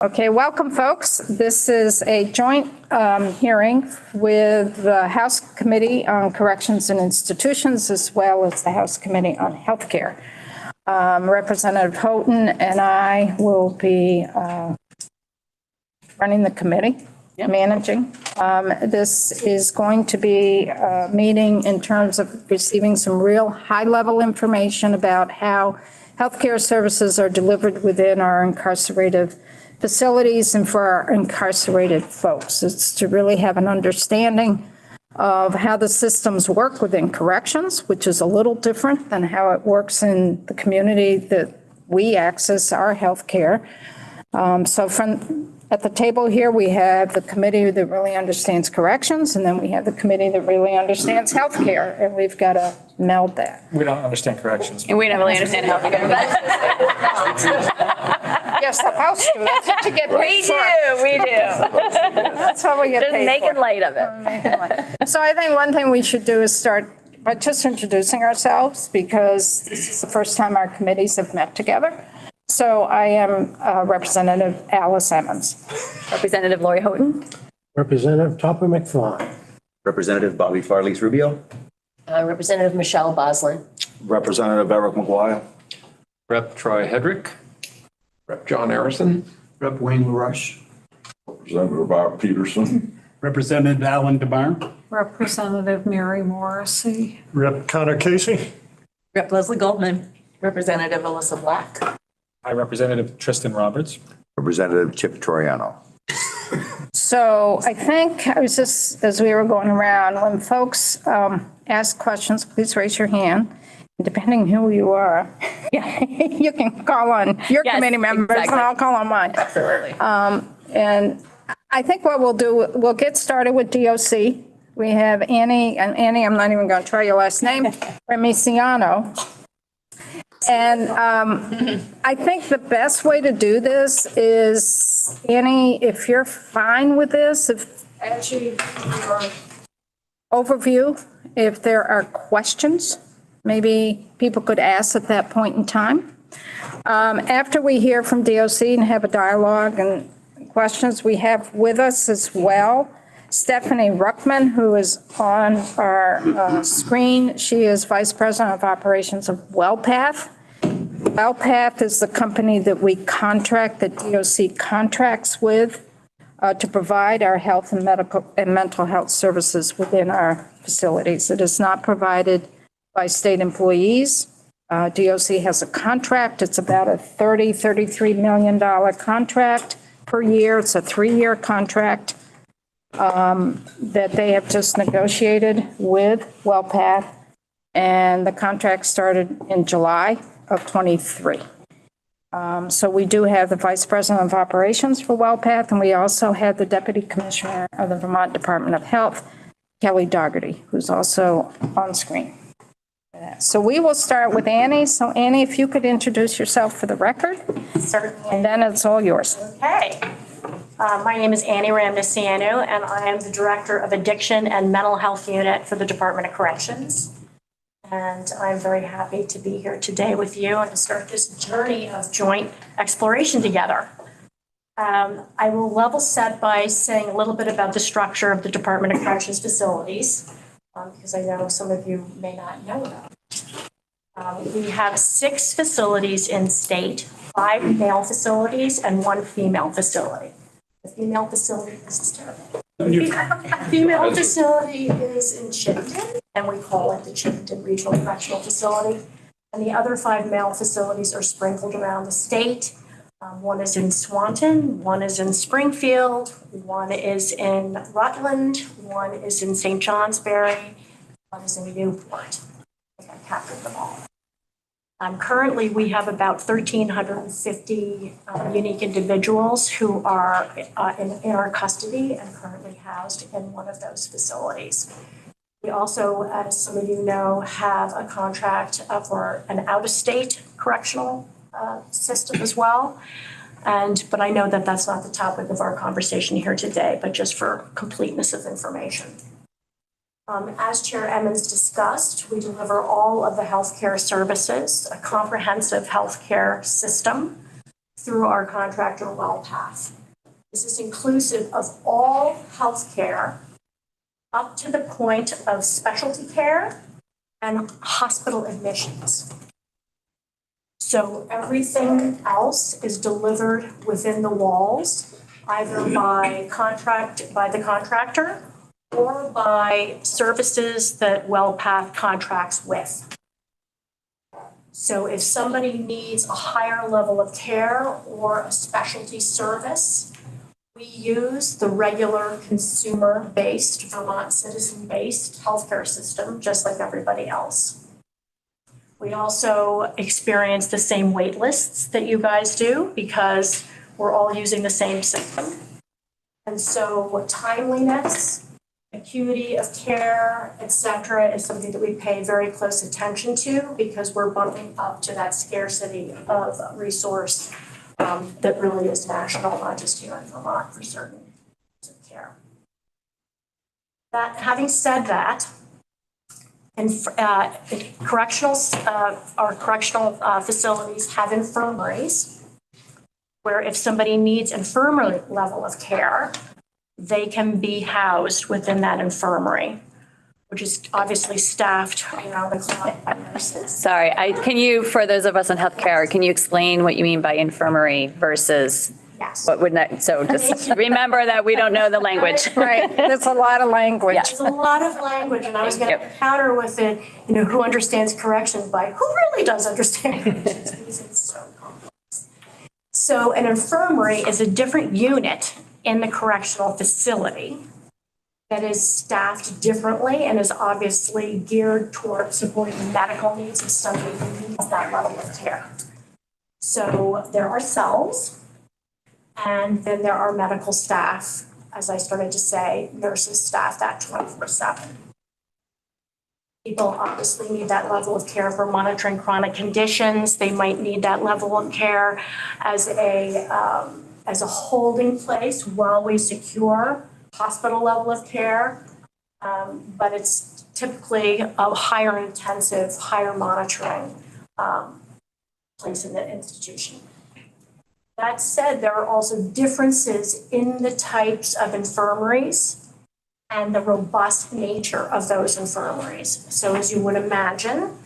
Okay, welcome, folks. This is a joint hearing with the House Committee on Corrections and Institutions, as well as the House Committee on Healthcare. Representative Houghton and I will be running the committee, managing. This is going to be a meeting in terms of receiving some real high-level information about how healthcare services are delivered within our incarcerated facilities and for our incarcerated folks. It's to really have an understanding of how the systems work within corrections, which is a little different than how it works in the community that we access our health care. So at the table here, we have the committee that really understands corrections, and then we have the committee that really understands healthcare, and we've got to meld that. We don't understand corrections. And we don't really understand healthcare. Yes, the House do. That's what you get paid for. We do. That's what we get Just paid making for. light of it. So I think one thing we should do is start by just introducing ourselves, because this is the first time our committees have met together. So I am Representative Alice Emmons. Representative Lori Houghton. Representative Topper McFarland. Representative Bobby Farley's Rubio. Representative Michelle Boslin. Representative Eric McGuire. Rep. Troy Hedrick. Rep. John Harrison. Rep. Wayne LaRush. Representative Bob Peterson. Representative Alan DeBarn. Representative Mary Morrissey. Rep. Connor Casey. Rep. Leslie Goldman. Representative Alyssa Black. Hi, Representative Tristan Roberts. Representative Chip Toriano. So I think I was just, as we were going around, when folks ask questions, please raise your hand. Depending who you are, you can call on your committee members, and I'll call on mine. Absolutely. And I think what we'll do, we'll get started with DOC. We have Annie, and Annie, I'm not even going to try your last name, Remiciano. And I think the best way to do this is, Annie, if you're fine with this, as your overview, if there are questions, maybe people could ask at that point in time. After we hear from DOC and have a dialogue and questions, we have with us as well Stephanie Ruckman, who is on our screen. She is Vice President of Operations of WellPath. WellPath is the company that we contract, that DOC contracts with to provide our health and medical and mental health services within our facilities. It is not provided by state employees. DOC has a contract. It's about a $33 million contract per year. It's a 3-year contract that they have just negotiated with WellPath, and the contract started in July of 23. So we do have the Vice President of Operations for WellPath, and we also have the Deputy Commissioner of the Vermont Department of Health, Kelly Dougherty, who's also on screen. So we will start with Annie. So Annie, if you could introduce yourself for the record. Certainly. And then it's all yours. Okay. My name is Annie Ramnasianu, and I am the Director of Addiction and Mental Health Unit for the Department of Corrections. And I'm very happy to be here today with you and to start this journey of joint exploration together. I will level set by saying a little bit about the structure of the Department of Corrections facilities, because I know some of you may not know about it. We have 6 facilities in state, 5 male facilities and 1 female facility. The female facility, this is terrible. Female facility is in Chittenden, and we call it the Chittenden Regional Correctional Facility. And the other 5 male facilities are sprinkled around the state. One is in Swanton, one is in Springfield, one is in Rutland, one is in St. Johnsbury, one is in Newport. I think I captured them all. Currently, we have about 1,350 unique individuals who are in our custody and currently housed in one of those facilities. We also, as some of you know, have a contract for an out-of-state correctional system as well. But I know that that's not the topic of our conversation here today, but just for completeness of information. As Chair Emmons discussed, we deliver all of the healthcare services, a comprehensive healthcare system through our contractor WellPath. This is inclusive of all healthcare up to the point of specialty care and hospital admissions. So everything else is delivered within the walls, either by the contractor or by services that WellPath contracts with. So if somebody needs a higher level of care or a specialty service, we use the regular consumer-based, Vermont citizen-based healthcare system, just like everybody else. We also experience the same wait lists that you guys do because we're all using the same system. And so timeliness, acuity of care, et cetera, is something that we pay very close attention to because we're bumping up to that scarcity of resource that really is national, not just here in Vermont for certain types of care. Having said that, and our correctional facilities have infirmaries where if somebody needs infirmary level of care, they can be housed within that infirmary, which is obviously staffed around the clock by nurses. Sorry, can you, for those of us in healthcare, can you explain what you mean by infirmary versus Yes. what would that, so just remember that we don't know the language. Right, there's a lot of language. There's a lot of language, and I was going to counter with it, who understands corrections by who really does understand corrections, because it's so complex. So an infirmary is a different unit in the correctional facility that is staffed differently and is obviously geared towards supporting the medical needs of somebody who needs that level of care. So there are cells, and then there are medical staff, as I started to say, nurses staff that 24/7. People obviously need that level of care for monitoring chronic conditions. They might need that level of care as a holding place while we secure hospital level of care. But it's typically a higher intensive, higher monitoring place in the institution. That said, there are also differences in the types of infirmaries and the robust nature of those infirmaries. So as you would imagine,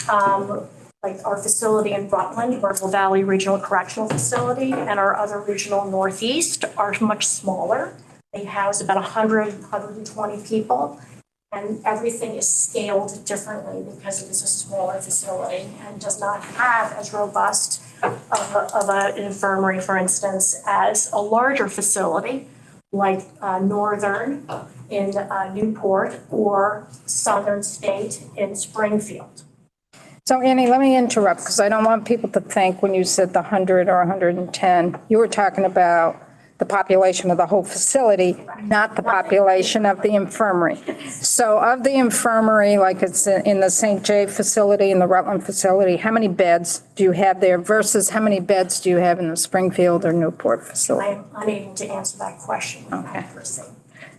like our facility in Rutland, Myrtle Valley Regional Correctional Facility, and our other regional Northeast are much smaller. They house about 100, 120 people, and everything is scaled differently because it is a smaller facility and does not have as robust of an infirmary, for instance, as a larger facility like Northern in Newport or Southern State in Springfield. So Annie, let me interrupt because I don't want people to think when you said the 100 or 110, you were talking about the population of the whole facility, not the population of the infirmary. So of the infirmary, like it's in the St. J facility, in the Rutland facility, how many beds do you have there versus how many beds do you have in the Springfield or Newport I facility? am unable to answer that question with accuracy.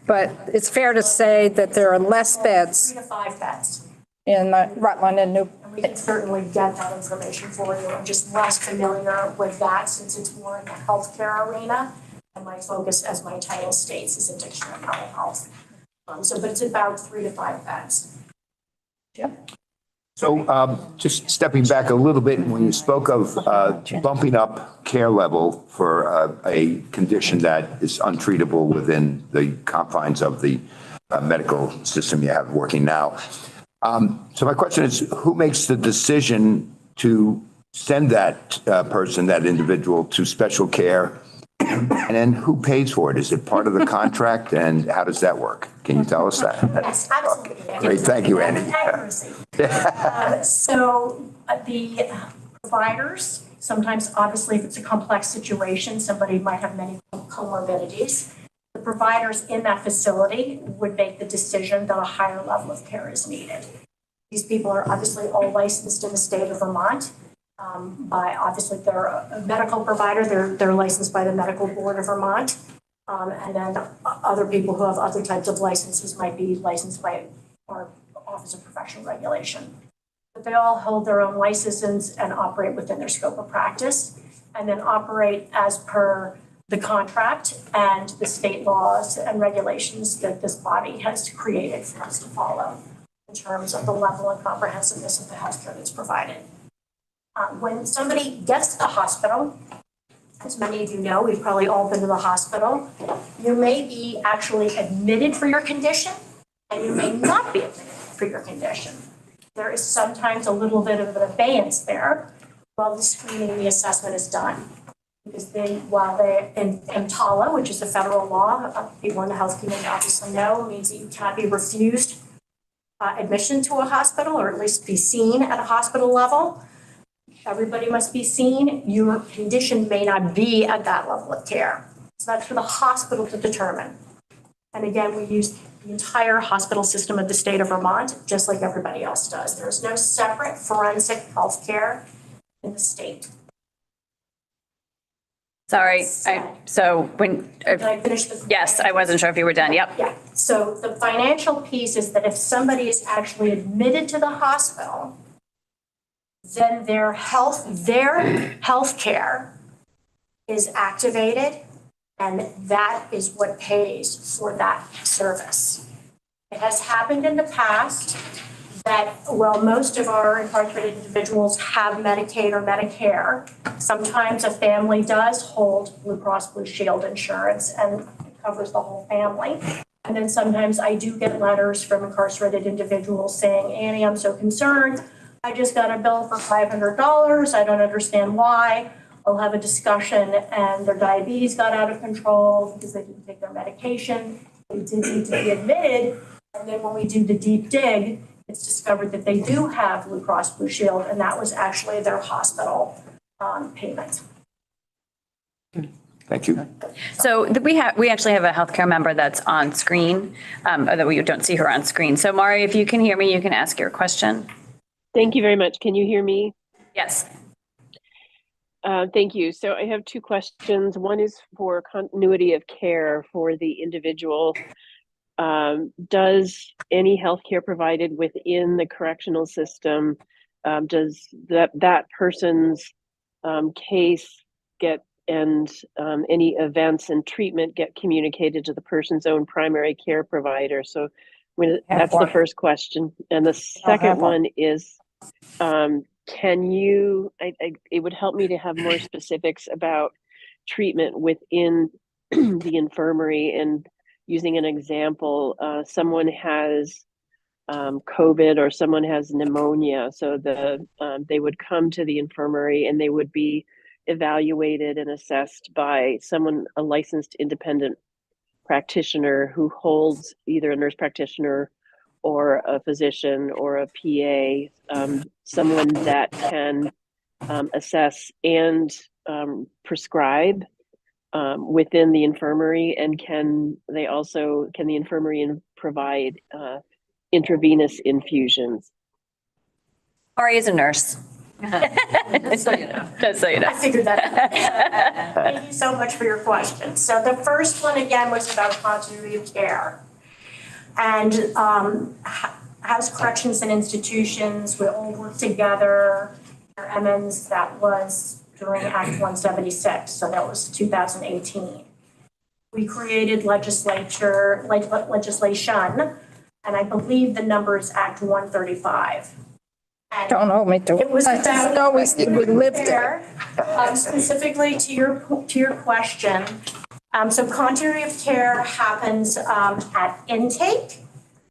But it's fair to say that there are less beds 3 to 5 beds. in the Rutland and Newport. And we can certainly get that information for you. I'm just less familiar with that since it's more in the healthcare arena. And my focus, as my title states, is addiction and mental health. But it's about 3 to 5 beds. So just stepping back a little bit, when you spoke of bumping up care level for a condition that is untreatable within the confines of the medical system you have working now. So my question is, who makes the decision to send that person, that individual, to special care? And then who pays for it? Is it part of the contract, and how does that work? Can you tell us that? Yes, absolutely. Great, thank you, Andy. Accuracy. So the providers, sometimes obviously if it's a complex situation, somebody might have many comorbidities. The providers in that facility would make the decision that a higher level of care is needed. These people are obviously all licensed in the state of Vermont. Obviously they're a medical provider, they're licensed by the Medical Board of Vermont. And then other people who have other types of licenses might be licensed by our Office of Professional Regulation. But they all hold their own licenses and operate within their scope of practice. and then operate as per the contract and the state laws and regulations that this body has created for us to follow in terms of the level and comprehensiveness of the healthcare that's provided. When somebody gets to the hospital, as many of you know, we've probably all been to the hospital, you may be actually admitted for your condition, and you may not be admitted for your condition. There is sometimes a little bit of an abeyance there while the screening, the assessment is done. Because while they're in EMTALA, which is a federal law, people in the health community obviously know, means that you cannot be refused admission to a hospital, or at least be seen at a hospital level. Everybody must be seen. Your condition may not be at that level of care. So that's for the hospital to determine. And again, we use the entire hospital system of the state of Vermont, just like everybody else does. There's no separate forensic health care in the state. Sorry, Did I finish the? yes, I wasn't sure if you were done. Yep. Yeah, so the financial piece is that if somebody is actually admitted to the hospital, then their health care is activated, and that is what pays for that service. It has happened in the past that while most of our incarcerated individuals have Medicaid or Medicare, sometimes a family does hold Blue Cross Blue Shield insurance and it covers the whole family. And then sometimes I do get letters from incarcerated individuals saying, Annie, I'm so concerned. I just got a bill for $500. I don't understand why. I'll have a discussion, and their diabetes got out of control because they didn't take their medication. They did need to be admitted. And then when we do the deep dig, it's discovered that they do have Blue Cross Blue Shield, and that was actually their hospital payment. Thank you. So we actually have a healthcare member that's on screen, or that we don't see her on screen. So Mari, if you can hear me, you can ask your question. Thank you very much. Can you hear me? Yes. Thank you. So I have two questions. One is for continuity of care for the individual. Does any healthcare provided within the correctional system, does that person's case get and any events and treatment get communicated to the person's own primary care provider? So that's the first question. And the second one is, it would help me to have more specifics about treatment within the infirmary. And using an example, someone has COVID or someone has pneumonia. So they would come to the infirmary and they would be evaluated and assessed by a licensed independent practitioner who holds either a nurse practitioner or a physician or a PA, someone that can assess and prescribe within the infirmary, and can the infirmary provide intravenous infusions? Mari is a nurse. Just so you know. Just so you know. I figured that out. Thank you so much for your question. So the first one, again, was about continuity of care. And House Corrections and Institutions, we all work together. MNs, that was during Act 176, so that was 2018. We created legislation, and I believe the number is Act 135. And Don't hold me to it. it was I just know we lived there. Specifically to your question, so continuity of care happens at intake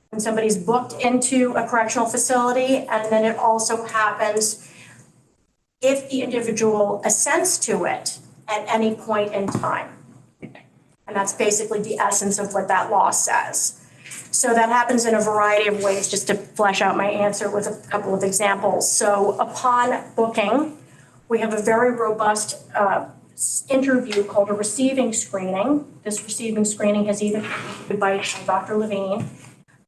when somebody's booked into a correctional facility, and then it also happens if the individual assents to it at any point in time. And that's basically the essence of what that law says. So that happens in a variety of ways, just to flesh out my answer with a couple of examples. So upon booking, we have a very robust interview called a receiving screening. This receiving screening has even been by Dr. Levine.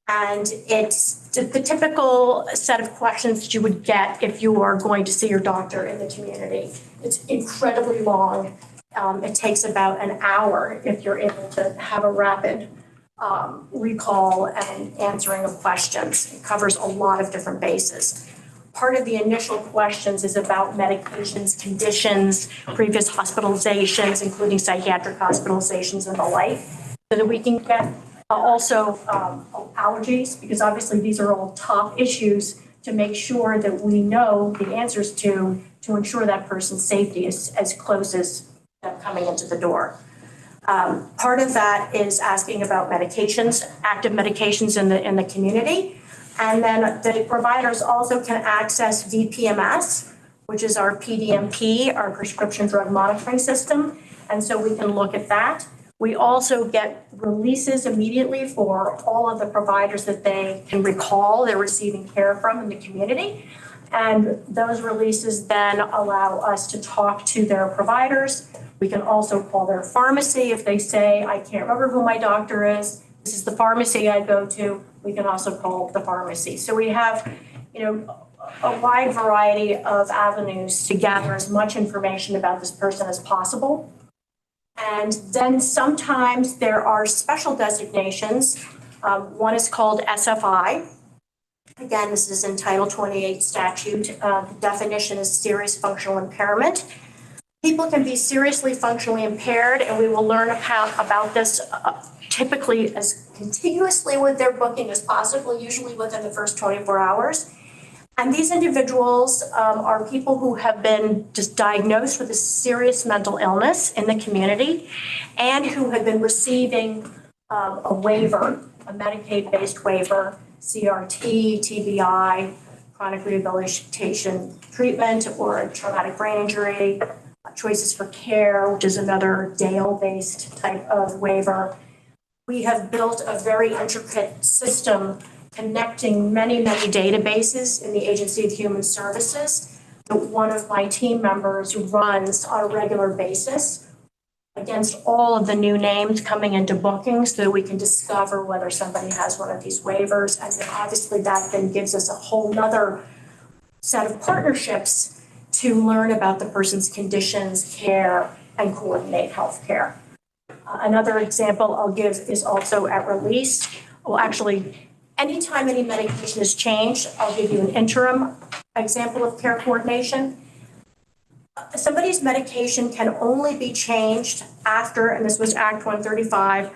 And it's the typical set of questions that you would get if you are going to see your doctor in the community. It's incredibly long. It takes about an hour if you're able to have a rapid recall and answering of questions. It covers a lot of different bases. part of the initial questions is about medications, conditions, previous hospitalizations, including psychiatric hospitalizations and the like, so that we can get also allergies, because obviously these are all top issues to make sure that we know the answers to ensure that person's safety is as close as them coming into the door. Part of that is asking about medications, active medications in the community. And then the providers also can access VPMS, which is our PDMP, our prescription drug monitoring system. And so we can look at that. We also get releases immediately for all of the providers that they can recall they're receiving care from in the community. And those releases then allow us to talk to their providers. We can also call their pharmacy if they say, I can't remember who my doctor is. This is the pharmacy I go to. We can also call the pharmacy. So we have, a wide variety of avenues to gather as much information about this person as possible. And then sometimes there are special designations. One is called SFI. Again, this is in Title 28 statute. The definition is serious functional impairment. People can be seriously functionally impaired, and we will learn about this typically as contiguously with their booking as possible, usually within the first 24 hours. And these individuals are people who have been just diagnosed with a serious mental illness in the community and who have been receiving a waiver, a Medicaid-based waiver, CRT, TBI, chronic rehabilitation treatment, or a traumatic brain injury, Choices for Care, which is another DAIL-based type of waiver. We have built a very intricate system connecting many, many databases in the Agency of Human Services that one of my team members runs on a regular basis against all of the new names coming into bookings so that we can discover whether somebody has one of these waivers. And then obviously that then gives us a whole nother set of partnerships to learn about the person's conditions, care, and coordinate health care. Another example I'll give is also at release. Well, actually, anytime any medication is changed, I'll give you an interim example of care coordination. Somebody's medication can only be changed after, and this was Act 135,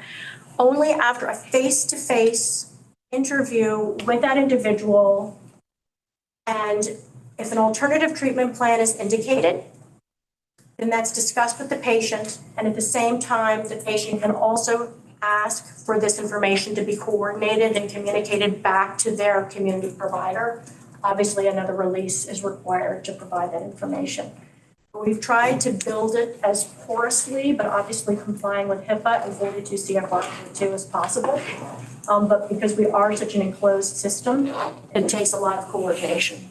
only after a face-to-face interview with that individual. And if an alternative treatment plan is indicated, then that's discussed with the patient. And at the same time, the patient can also ask for this information to be coordinated and communicated back to their community provider. Obviously, another release is required to provide that information. We've tried to build it as porously, but obviously complying with HIPAA and 42 CFR 2 as possible. But because we are such an enclosed system, it takes a lot of coordination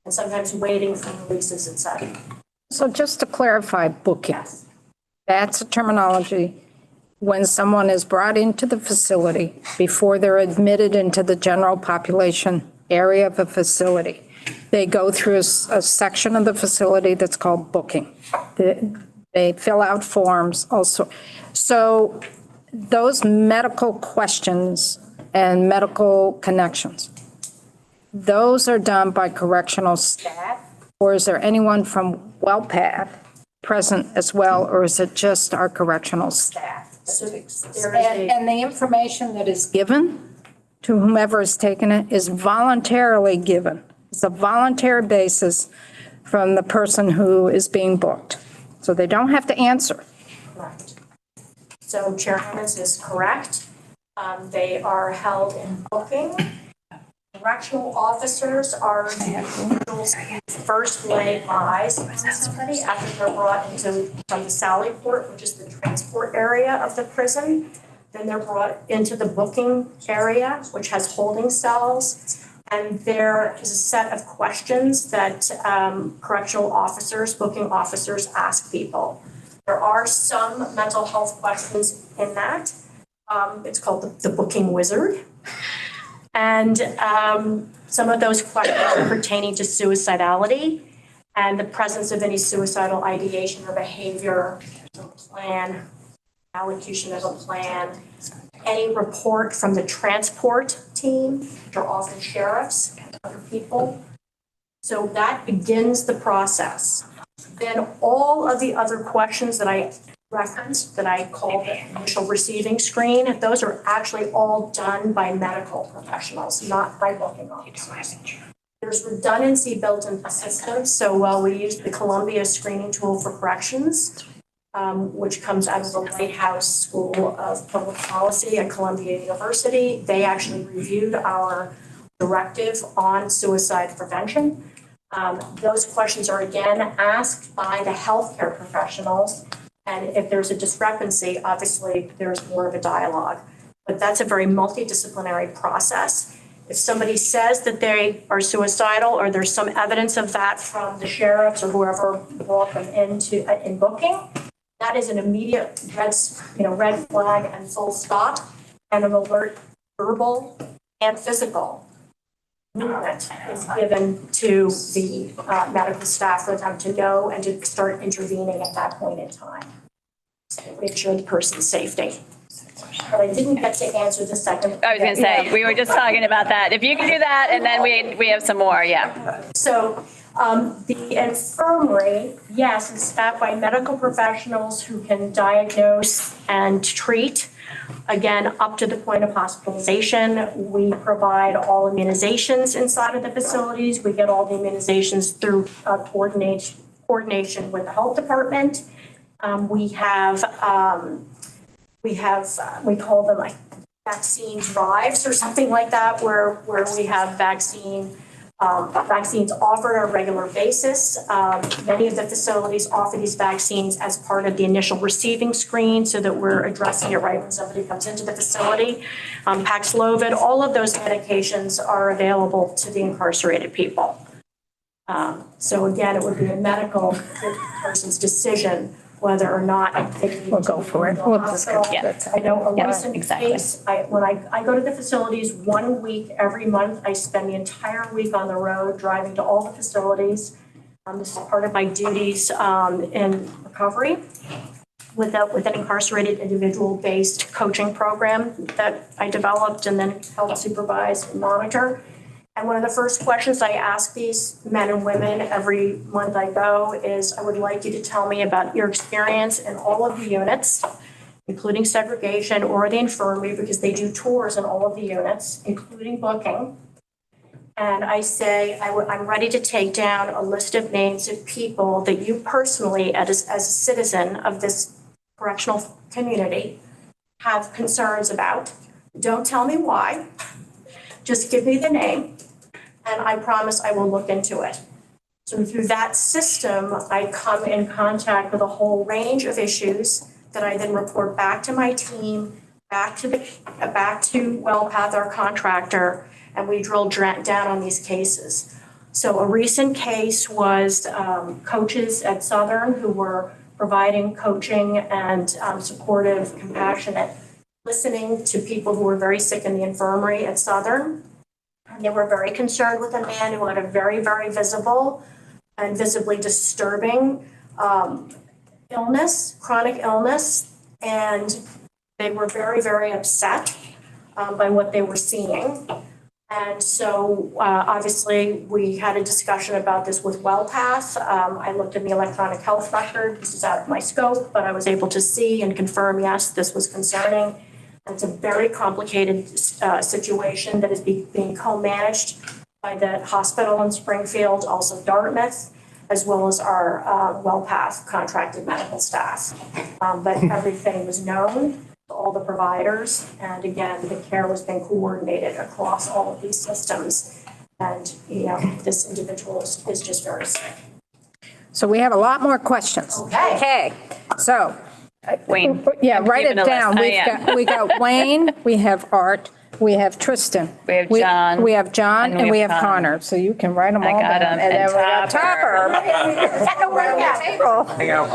and sometimes waiting for releases, et cetera. So just to clarify, booking, that's a terminology when someone is brought into the facility before they're admitted into the general population area of a facility. They go through a section of the facility that's called booking. They fill out forms also. So those medical questions and medical connections, those are done by correctional staff, or is there anyone from WellPath present as well, or is it just our correctional staff? And the information that is given to whomever has taken it is voluntarily given. It's a voluntary basis from the person who is being booked. So they don't have to answer. Correct. So Chair Hermans is correct. They are held in booking. Correctional officers are the individuals who first lay eyes on somebody after they're brought from the Sally Port, which is the transport area of the prison. Then they're brought into the booking area, which has holding cells. And there is a set of questions that correctional officers, booking officers ask people. There are some mental health questions in that. It's called the booking wizard. And some of those questions are pertaining to suicidality and the presence of any suicidal ideation or behavior, plan, allocution of a plan, any report from the transport team, which are often sheriffs, other people, So that begins the process. Then all of the other questions that I referenced, that I call the initial receiving screen, those are actually all done by medical professionals, not by booking officers. There's redundancy built into the system. So while we use the Columbia screening tool for corrections, which comes out of the Lighthouse School of Public Policy at Columbia University, they actually reviewed our directive on suicide prevention. Those questions are again asked by the healthcare professionals. And if there's a discrepancy, obviously there's more of a dialogue. But that's a very multidisciplinary process. If somebody says that they are suicidal or there's some evidence of that from the sheriffs or whoever brought them in booking, that is an immediate red flag and full stop, and an alert, verbal and physical movement is given to the medical staff for them to know and to start intervening at that point in time. So make sure the person's safety. But I didn't get to answer the second. I was going to say, we were just talking about that. If you can do that, and then we have some more, yeah. So the infirmary, yes, is staffed by medical professionals who can diagnose and treat. Again, up to the point of hospitalization, we provide all immunizations inside of the facilities. We get all the immunizations through coordination with the health department. We call them like vaccine drives or something like that, where we have vaccines offered on a regular basis. Many of the facilities offer these vaccines as part of the initial receiving screen so that we're addressing it right when somebody comes into the facility. Paxlovid, all of those medications are available to the incarcerated people. So again, it would be a medical person's decision whether or not they We'll go for it. We'll discuss it. I know a recent case, when I go to the facilities 1 week every month, I spend the entire week on the road driving to all the facilities. This is part of my duties in recovery with an incarcerated individual-based coaching program that I developed and then helped supervise and monitor. And one of the first questions I ask these men and women every month I go is, I would like you to tell me about your experience in all of the units, including segregation or the infirmary, because they do tours in all of the units, including booking. And I say, I'm ready to take down a list of names of people that you personally, as a citizen of this correctional community, have concerns about. Don't tell me why. Just give me the name, and I promise I will look into it. So through that system, I come in contact with a whole range of issues that I then report back to my team, back to WellPath, our contractor, and we drill down on these cases. So a recent case was coaches at Southern who were providing coaching and supportive, compassionate listening to people who were very sick in the infirmary at Southern. And they were very concerned with a man who had a very, very visible and visibly disturbing illness, chronic illness. And they were very, very upset by what they were seeing. And so obviously we had a discussion about this with WellPath. I looked in the electronic health record. This is out of my scope, but I was able to see and confirm, yes, this was concerning. It's a very complicated situation that is being co-managed by the hospital in Springfield, also Dartmouth, as well as our WellPath contracted medical staff. But everything was known to all the providers. And again, the care was being coordinated across all of these systems. And, this individual is just very sick. So we have a lot more questions. Okay. So. Wayne. Yeah, write it down. We got Wayne, we have Art, we have Tristan. We have John. We have John, and we have Connor. So you can write them all down. I got them. And then we got Topper.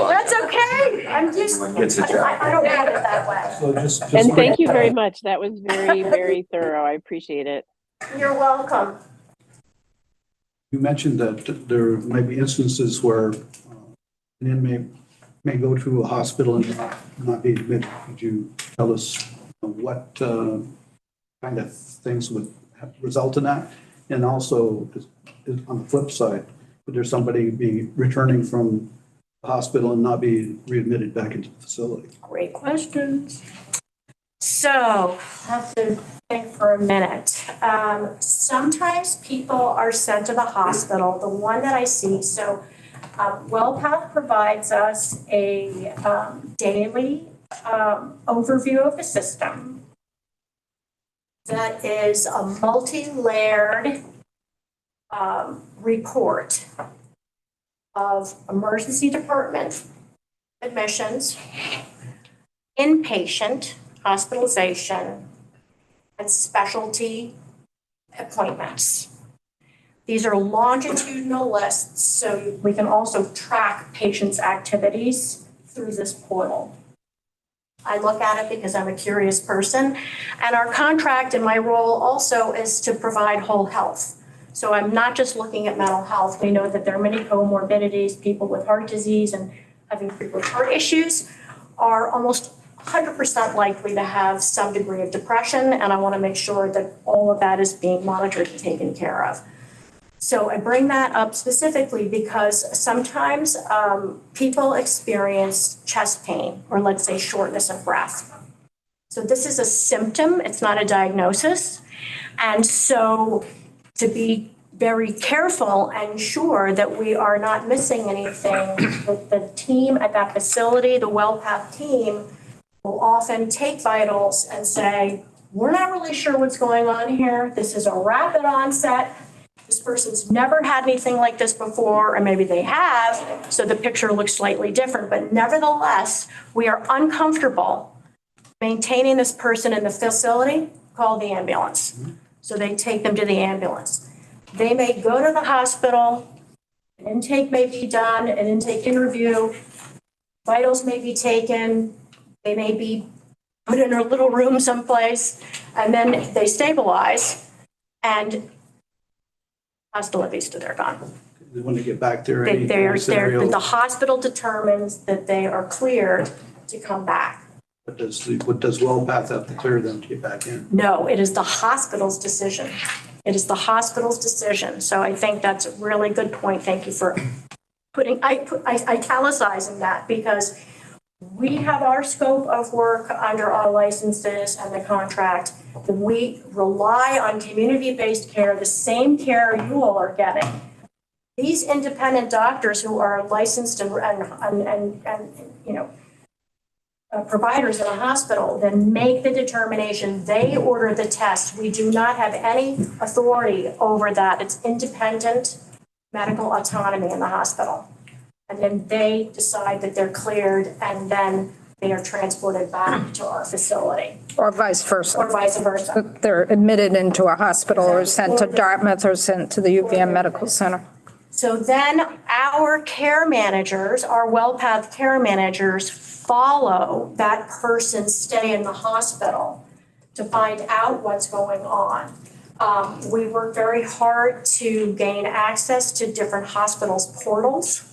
That's okay. I'm just, I don't want it that way. And thank you very much. That was very, very thorough. I appreciate it. You're welcome. You mentioned that there might be instances where an inmate may go to a hospital and not be admitted. Could you tell us what kind of things would result in that? And also, on the flip side, could there somebody be returning from the hospital and not be readmitted back into the facility? Great questions. So, I have to think for a minute. Sometimes people are sent to the hospital, the one that I see, so WellPath provides us a daily overview of the system that is a multi-layered report of emergency department admissions, inpatient hospitalization, and specialty appointments. These are longitudinal lists, so we can also track patients' activities through this portal. I look at it because I'm a curious person, and our contract and my role also is to provide whole health. So I'm not just looking at mental health. We know that there are many comorbidities. People with heart disease and having frequent heart issues are almost 100% likely to have some degree of depression, and I want to make sure that all of that is being monitored and taken care of. So I bring that up specifically because sometimes people experience chest pain or, let's say, shortness of breath. So this is a symptom, it's not a diagnosis. And so to be very careful and sure that we are not missing anything, the team at that facility, the WellPath team, will often take vitals and say, we're not really sure what's going on here. This is a rapid onset. This person's never had anything like this before, or maybe they have, so the picture looks slightly different. But nevertheless, we are uncomfortable maintaining this person in the facility, call the ambulance. So they take them to the ambulance. They may go to the hospital, an intake may be done, an intake interview, vitals may be taken, they may be put in a little room someplace, and then they stabilize, and hasta la vista, they're gone. When they get back there, The hospital determines that they are cleared to come back. what does WellPath have to clear them to get back in? No, it is the hospital's decision. It is the hospital's decision. So I think that's a really good point. Thank you for italicizing that, because we have our scope of work under our licenses and the contract. We rely on community-based care, the same care you all are getting. These independent doctors who are licensed and providers in a hospital then make the determination. They order the test. We do not have any authority over that. It's independent medical autonomy in the hospital. And then they decide that they're cleared, and then they are transported back to our facility. Or vice versa. Or vice versa. They're admitted into a hospital or sent to Dartmouth or sent to the UVM Medical Center. So then our care managers, our WellPath care managers, follow that person's stay in the hospital to find out what's going on. We work very hard to gain access to different hospitals' portals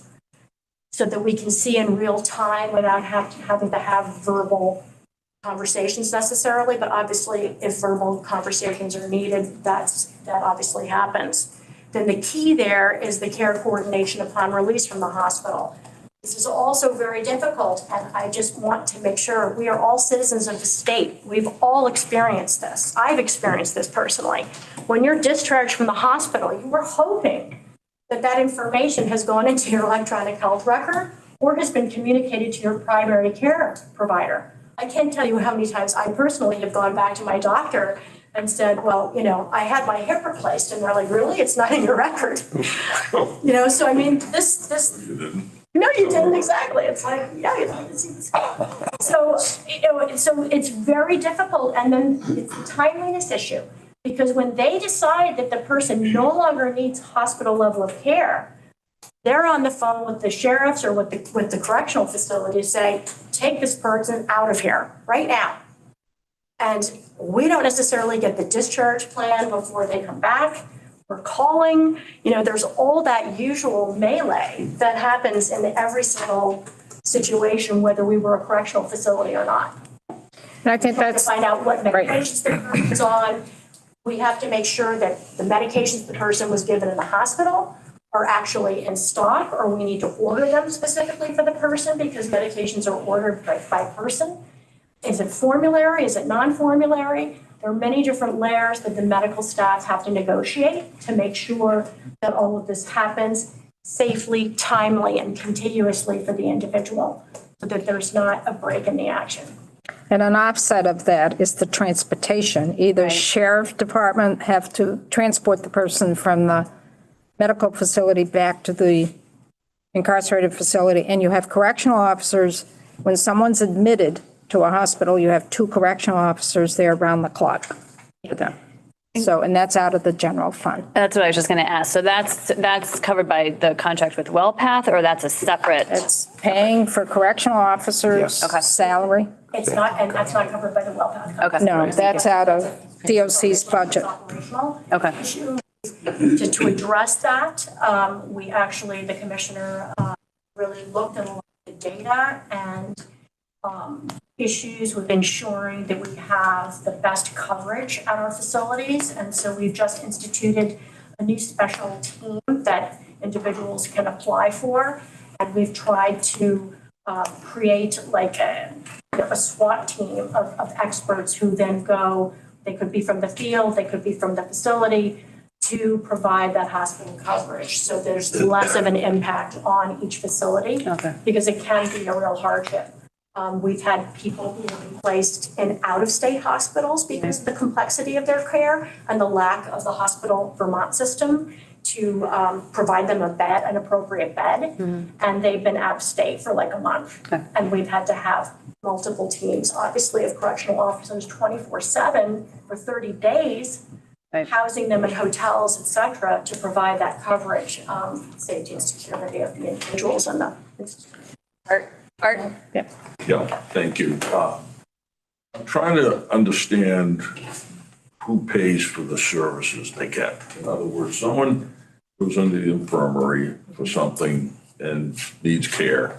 so that we can see in real time without having to have verbal conversations necessarily. But obviously, if verbal conversations are needed, that obviously happens. Then the key there is the care coordination upon release from the hospital. This is also very difficult, and I just want to make sure we are all citizens of the state. We've all experienced this. I've experienced this personally. When you're discharged from the hospital, you are hoping that information has gone into your electronic health record or has been communicated to your primary care provider. I can't tell you how many times I personally have gone back to my doctor and said, well, I had my hip replaced, and they're like, really? It's not in your record. So I mean, this. You didn't. No, you didn't, exactly. It's like, yeah, you'd like to see this. So, so it's very difficult, and then it's a timeliness issue. Because when they decide that the person no longer needs hospital level of care, they're on the phone with the sheriffs or with the correctional facility to say, take this person out of here right now. And we don't necessarily get the discharge plan before they come back. We're calling, there's all that usual melee that happens in every single situation, whether we were a correctional facility or not. And I think that's to find out what medications the person's on, we have to make sure that the medications the person was given in the hospital are actually in stock, or we need to order them specifically for the person because medications are ordered by person. Is it formulary? Is it non-formulary? There are many different layers that the medical staff have to negotiate to make sure that all of this happens safely, timely, and continuously for the individual so that there's not a break in the action. And an offset of that is the transportation. Either sheriff department have to transport the person from the medical facility back to the incarcerated facility, and you have correctional officers. When someone's admitted to a hospital, you have 2 correctional officers there around the clock for them. So, and that's out of the general fund. That's what I was just going to ask. So that's covered by the contract with WellPath, or that's a separate? It's paying for correctional officers' salary. It's not, and that's not covered by the WellPath. Okay. No, that's out of DOC's budget. Operational Okay. issue. To address that, we actually, the commissioner really looked at a lot of the data and issues with ensuring that we have the best coverage at our facilities. And so we've just instituted a new special team that individuals can apply for. And we've tried to create like a SWAT team of experts who then go, they could be from the field, they could be from the facility, to provide that hospital coverage. So there's less of an impact on each facility because it can be a real hardship. We've had people who have been placed in out-of-state hospitals because of the complexity of their care and the lack of the hospital Vermont system to provide them a bed, an appropriate bed. And they've been out of state for like a month. And we've had to have multiple teams, obviously, of correctional officers 24/7 for 30 days, housing them in hotels, et cetera, to provide that coverage, safety and security of the individuals and the institutions. Art? Yeah, thank you. I'm trying to understand who pays for the services they get. In other words, someone goes into the infirmary for something and needs care,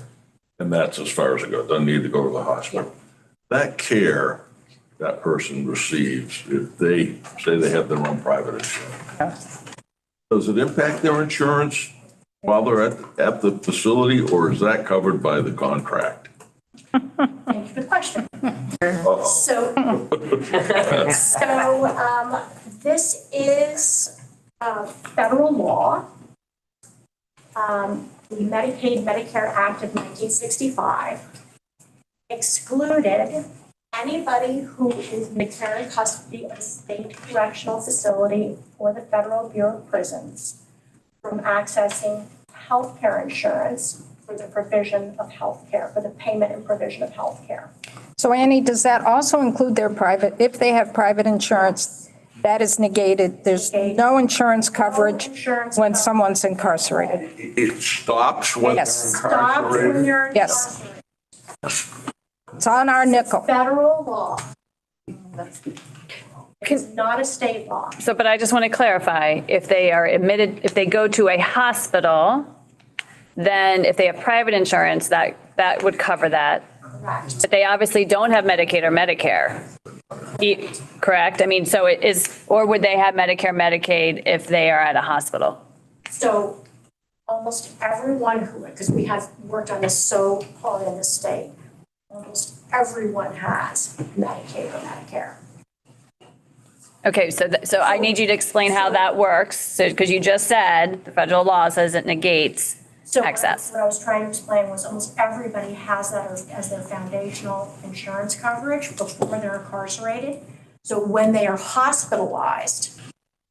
and that's as far as it goes, doesn't need to go to the hospital. That care that person receives, if they say they have their own private insurance, does it impact their insurance while they're at the facility, or is that covered by the contract? Thank you for the question. So this is federal law. The Medicaid-Medicare Act of 1965 excluded anybody who is in the care and custody of a state correctional facility or the Federal Bureau of Prisons from accessing health care insurance for the provision of health care, for the payment and provision of health care. So Annie, does that also include their private, if they have private insurance, that is negated? There's no insurance coverage when someone's incarcerated? It stops when they're Yes. Stop when incarcerated? you're Yes. incarcerated. It's on our nickel. Federal law. It's not a state law. So, but I just want to clarify, if they are admitted, if they go to a hospital, then if they have private insurance, that would cover that. Correct. But they obviously don't have Medicaid or Medicare. Correct? I mean, so it is, or would they have Medicare, Medicaid if they are at a hospital? So almost everyone who, because we have worked on this so hard in the state, almost everyone has Medicaid or Medicare. Okay, so I need you to explain how that works. So, because you just said the federal law says it negates So access. what I was trying to explain was almost everybody has that as their foundational insurance coverage before they're incarcerated. So when they are hospitalized,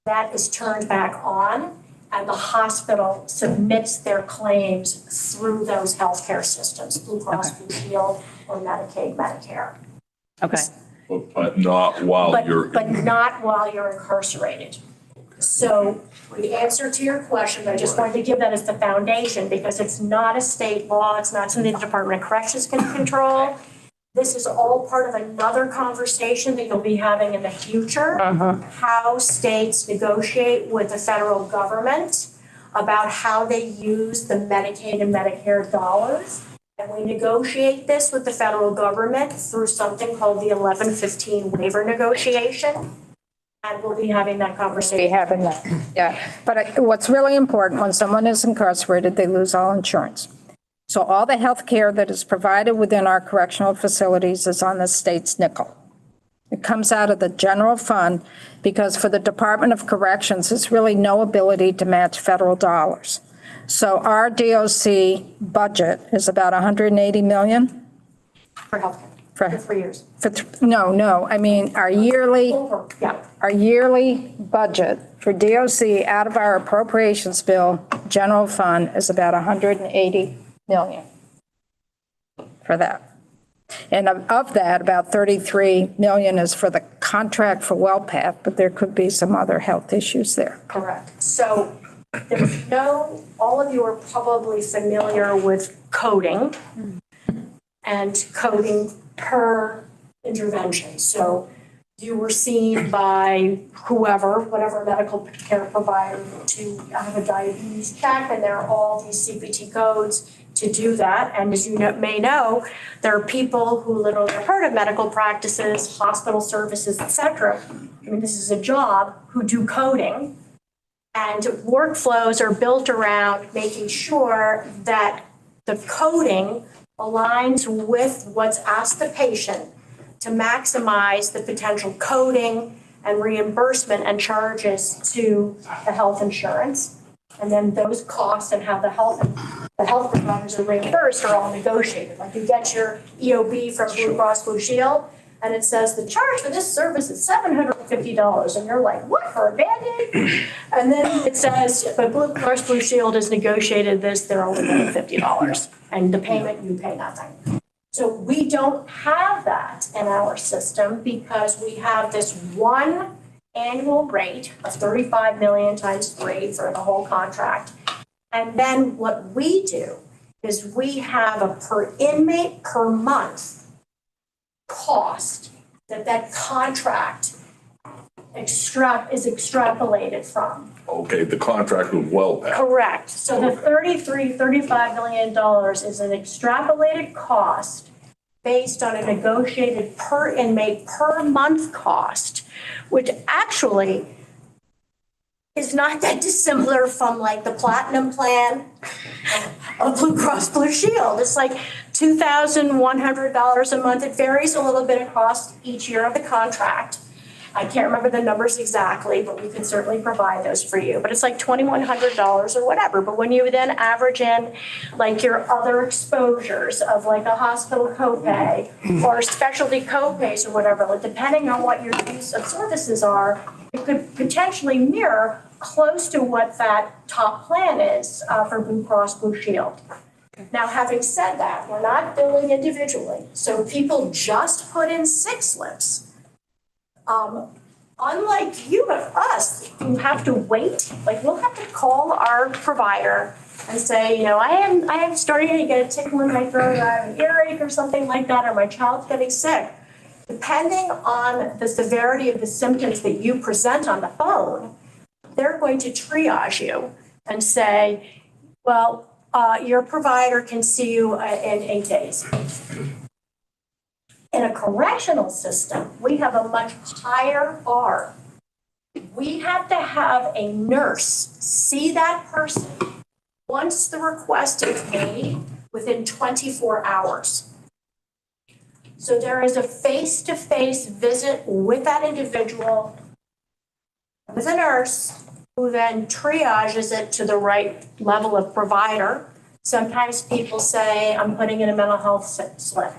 that is turned back on and the hospital submits their claims through those healthcare systems, Blue Cross Blue Shield or Medicaid, Medicare. Okay. But not while you're. But not while you're incarcerated. So the answer to your question, I just wanted to give that as the foundation because it's not a state law. It's not something the Department of Corrections can control. This is all part of another conversation that you'll be having in the future. How states negotiate with the federal government about how they use the Medicaid and Medicare dollars. And we negotiate this with the federal government through something called the 1115 waiver negotiation. And we'll be having that Be conversation. having that, yeah. But what's really important, when someone is incarcerated, they lose all insurance. So all the health care that is provided within our correctional facilities is on the state's nickel. It comes out of the general fund because for the Department of Corrections, there's really no ability to match federal dollars. So our DOC budget is about 180 million. For healthcare, For- for 3 years. No, I mean, our yearly. Yeah. Our yearly budget for DOC out of our appropriations bill, general fund, is about 180 million for that. And of that, about 33 million is for the contract for WellPath, but there could be some other health issues there. Correct. So there's all of you are probably familiar with coding and coding per intervention. So you were seen by whoever, whatever medical care provider, to have a diabetes check, and there are all these CPT codes to do that. And as you may know, there are people who literally have heard of medical practices, hospital services, et cetera. I mean, this is a job, who do coding. And workflows are built around making sure that the coding aligns with what's asked the patient to maximize the potential coding and reimbursement and charges to the health insurance. And then those costs and how the health providers are reimbursed are all negotiated. Like you get your EOB from Blue Cross Blue Shield, and it says the charge for this service is $750. And you're like, what, for a Band-Aid? And then it says, but Blue Cross Blue Shield has negotiated this, they're only getting $50. And the payment, you pay nothing. So we don't have that in our system because we have this one annual rate of 35 million times 3 for the whole contract. And then what we do is we have a per inmate per month cost that contract is extrapolated from. Okay, the contract with WellPath. Correct. So the $35 million is an extrapolated cost based on a negotiated per inmate per month cost, which actually is not that dissimilar from like the platinum plan of Blue Cross Blue Shield. It's like $2,100 a month. It varies a little bit across each year of the contract. I can't remember the numbers exactly, but we can certainly provide those for you. But it's like $2,100 or whatever. But when you then average in like your other exposures of like a hospital copay or specialty copays or whatever, like depending on what your use of services are, it could potentially mirror close to what that top plan is for Blue Cross Blue Shield. Now, having said that, we're not billing individually. So people just put in 6 slips. Unlike you and us, who have to wait, like we'll have to call our provider and say, you know, I am starting to get a tickle in my throat, I have an earache or something like that, or my child's getting sick. Depending on the severity of the symptoms that you present on the phone, they're going to triage you and say, well, your provider can see you in 8 days. In a correctional system, we have a much higher bar. We have to have a nurse see that person once the request is made within 24 hours. So there is a face-to-face visit with that individual, with a nurse, who then triages it to the right level of provider. Sometimes people say, I'm putting in a mental health slip.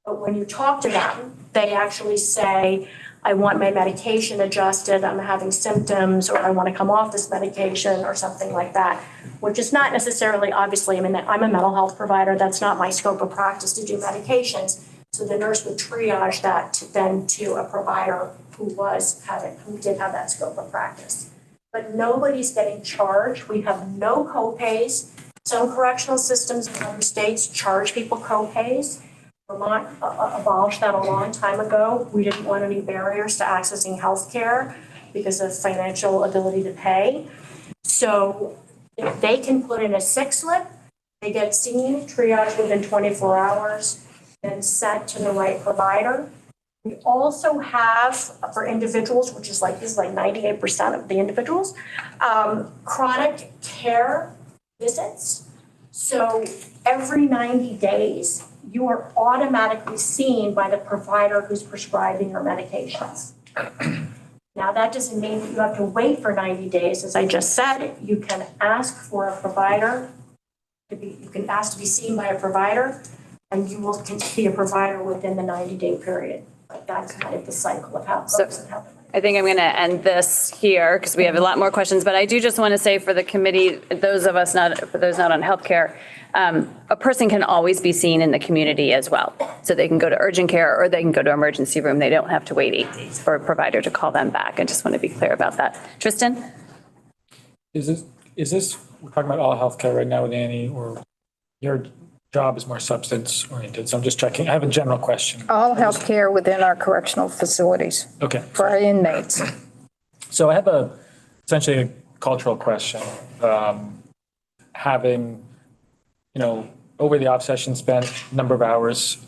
But when you talk to them, they actually say, I want my medication adjusted, I'm having symptoms, or I want to come off this medication or something like that, which is not necessarily, obviously, I mean, I'm a mental health provider, that's not my scope of practice to do medications. So the nurse would triage that then to a provider who did have that scope of practice. But nobody's getting charged. We have no copays. Some correctional systems in other states charge people copays. Vermont abolished that a long time ago. We didn't want any barriers to accessing health care because of financial ability to pay. So if they can put in a 6 slip, they get seen, triaged within 24 hours, then sent to the right provider. We also have, for individuals, which is like, this is like 98% of the individuals, chronic care visits. So every 90 days, you are automatically seen by the provider who's prescribing your medications. Now, that doesn't mean that you have to wait for 90 days. As I just said, you can ask for a provider you can ask to be seen by a provider, and you will see a provider within the 90-day period. But that's kind of the cycle of how it goes and how it I think I'm going to end this here because we have a lot more questions, but I do just want to say for the committee, for those not on healthcare, a person can always be seen in the community as well. So they can go to urgent care or they can go to emergency room. They don't have to wait 8 days for a provider to call them back. I just want to be clear about that. Tristan? Is this, we're talking about all healthcare right now with Annie, or your job is more substance oriented? So I'm just checking. I have a general question. All healthcare within our correctional facilities Okay. for our inmates. So I have essentially a cultural question. Having, over the off session spent a number of hours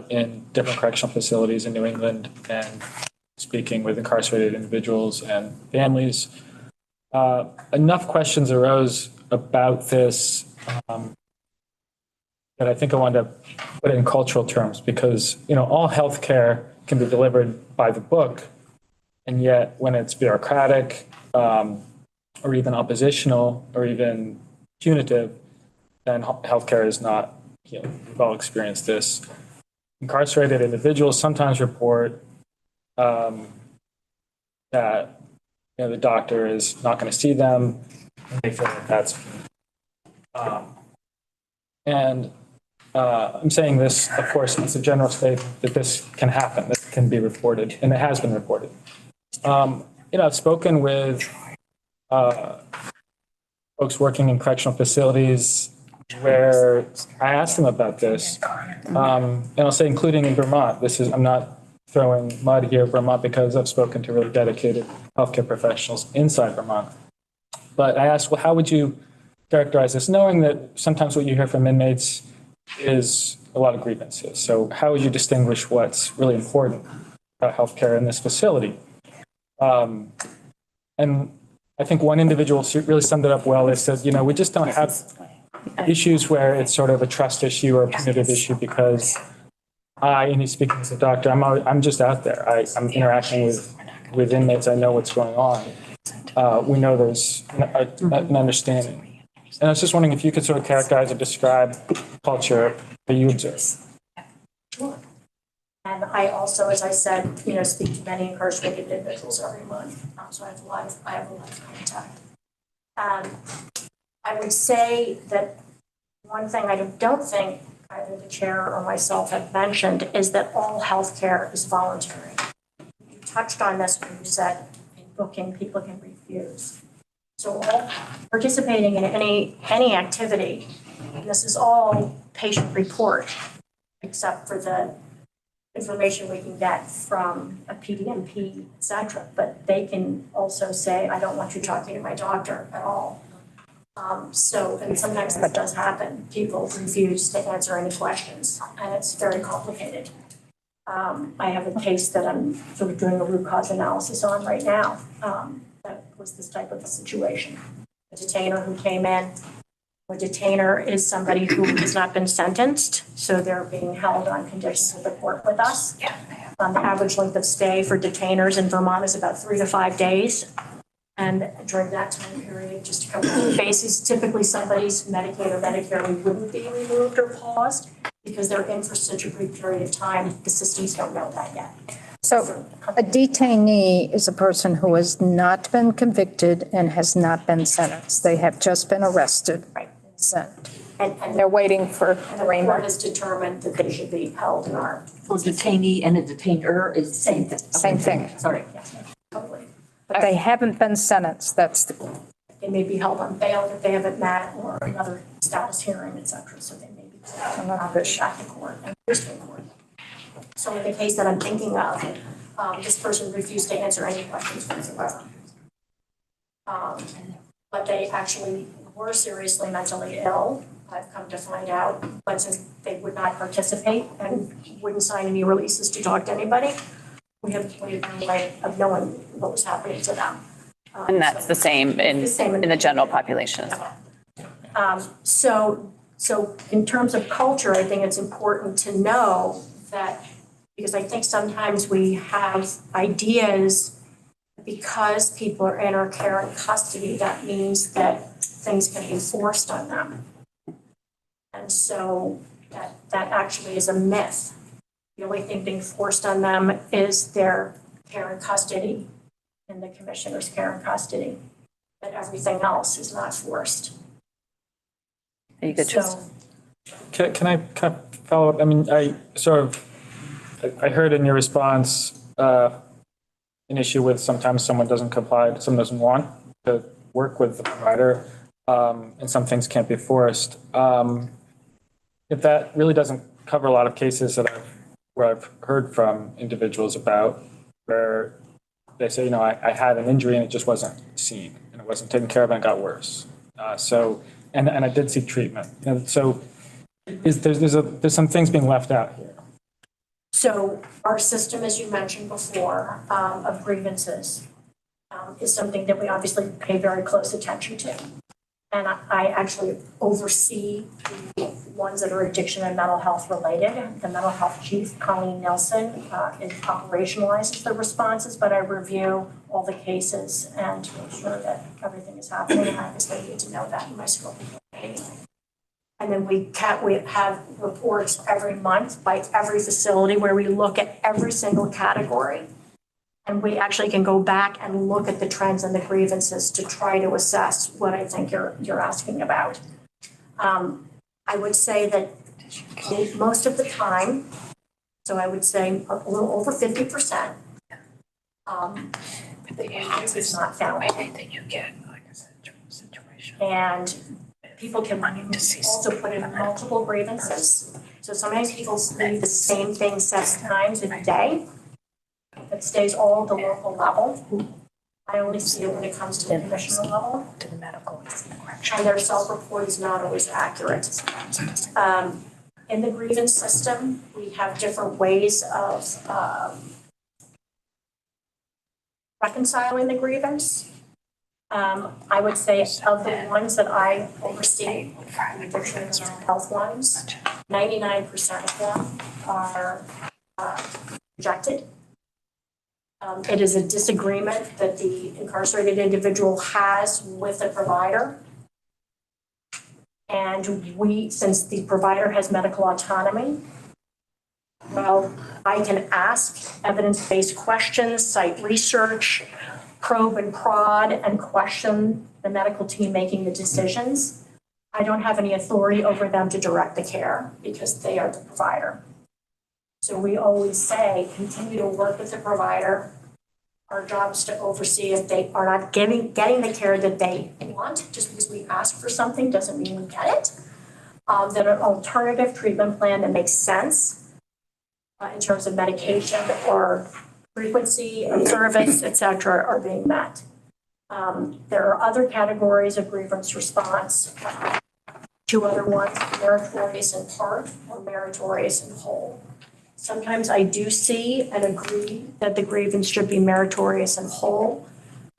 in different correctional facilities in New England and speaking with incarcerated individuals and families, enough questions arose about this that I think I wanted to put it in cultural terms because, all healthcare can be delivered by the book. And yet when it's bureaucratic or even oppositional or even punitive, then healthcare is not, we've all experienced this. Incarcerated individuals sometimes report that, the doctor is not going to see them. And they feel that that's, I'm saying this, of course, it's a general statement that this can happen, this can be reported, and it has been reported. I've spoken with folks working in correctional facilities where I asked them about this, and I'll say including in Vermont. I'm not throwing mud here, Vermont, because I've spoken to really dedicated healthcare professionals inside Vermont. But I asked, well, how would you characterize this, knowing that sometimes what you hear from inmates is a lot of grievances. So how would you distinguish what's really important about healthcare in this facility? And I think one individual really summed it up well. They said, we just don't have issues where it's sort of a trust issue or a punitive issue because and he's speaking as a doctor, I'm just out there. I'm interacting with inmates. I know what's going on. We know there's an understanding. And I was just wondering if you could sort of characterize or describe culture that you observe. Sure. And I also, as I said, speak to many incarcerated individuals every month. So I have a lot of contact. I would say that one thing I don't think either the chair or myself have mentioned is that all healthcare is voluntary. You touched on this when you said in booking, people can refuse. So all participating in any activity, and this is all patient report, except for the information we can get from a PDMP, et cetera. But they can also say, I don't want you talking to my doctor at all. And sometimes that does happen. People refuse to answer any questions, and it's very complicated. I have a case that I'm sort of doing a root cause analysis on right now. That was this type of a situation. A detainer who came in. A detainer is somebody who has not been sentenced, so they're being held on conditions of the court with us. The average length of stay for detainers in Vermont is about 3 to 5 days. And during that time period, just to cover the bases, typically somebody's Medicaid or Medicare wouldn't be removed or paused because they're in for such a brief period of time. The systems don't know that yet. So a detainee is a person who has not been convicted and has not been sentenced. They have just been arrested. Right. And they're waiting for and the court has determined that they should be held in our. So detainee and a detainer is the same thing. Same thing. Sorry. Yes, totally. But they haven't been sentenced. That's the. They may be held on bail if they haven't met or another status hearing, et cetera. So they may be back to court and district court. So in the case that I'm thinking of, this person refused to answer any questions whatsoever. But they actually were seriously mentally ill I've come to find out, but since they would not participate and wouldn't sign any releases to talk to anybody, we have no way of knowing what was happening to them. And that's the same in the general population as well. So in terms of culture, I think it's important to know that, because I think sometimes we have ideas because people are in our care and custody, that means that things can be forced on them. And so that actually is a myth. The only thing being forced on them is their care and custody and the commissioner's care and custody, but everything else is not forced. You could just. Can I kind of follow up? I mean, I heard in your response an issue with sometimes someone doesn't comply, someone doesn't want to work with the provider, and some things can't be forced. If that really doesn't cover a lot of cases where I've heard from individuals about where they say, I had an injury and it just wasn't seen and it wasn't taken care of and it got worse. And I did seek treatment. And so there's some things being left out here. So our system, as you mentioned before, of grievances is something that we obviously pay very close attention to. And I actually oversee the ones that are addiction and mental health related. The mental health chief, Colleen Nelson, operationalizes the responses, but I review all the cases and make sure that everything is happening. And I obviously need to know that in my scope of work anyway. And then we have reports every month by every facility where we look at every single category. And we actually can go back and look at the trends and the grievances to try to assess what I think you're asking about. I would say that most of the time, so I would say a little over 50%, the grievance is not found. And people can also put in multiple grievances. So sometimes people leave the same thing 7 times a day. It stays all at the local level. I only see it when it comes to the commissioner level. And their self-report is not always accurate. In the grievance system, we have different ways of reconciling the grievance. I would say of the ones that I oversee, the addiction and mental health ones, 99% of them are rejected. It is a disagreement that the incarcerated individual has with the provider. And since the provider has medical autonomy, well, I can ask evidence-based questions, cite research, probe and prod, and question the medical team making the decisions. I don't have any authority over them to direct the care because they are the provider. So we always say, continue to work with the provider. Our job is to oversee if they are not getting the care that they want. Just because we ask for something doesn't mean we get it. That an alternative treatment plan that makes sense in terms of medication or frequency of service, et cetera, are being met. There are other categories of grievance response. 2 other ones, meritorious in part or meritorious in whole. Sometimes I do see and agree that the grievance should be meritorious and whole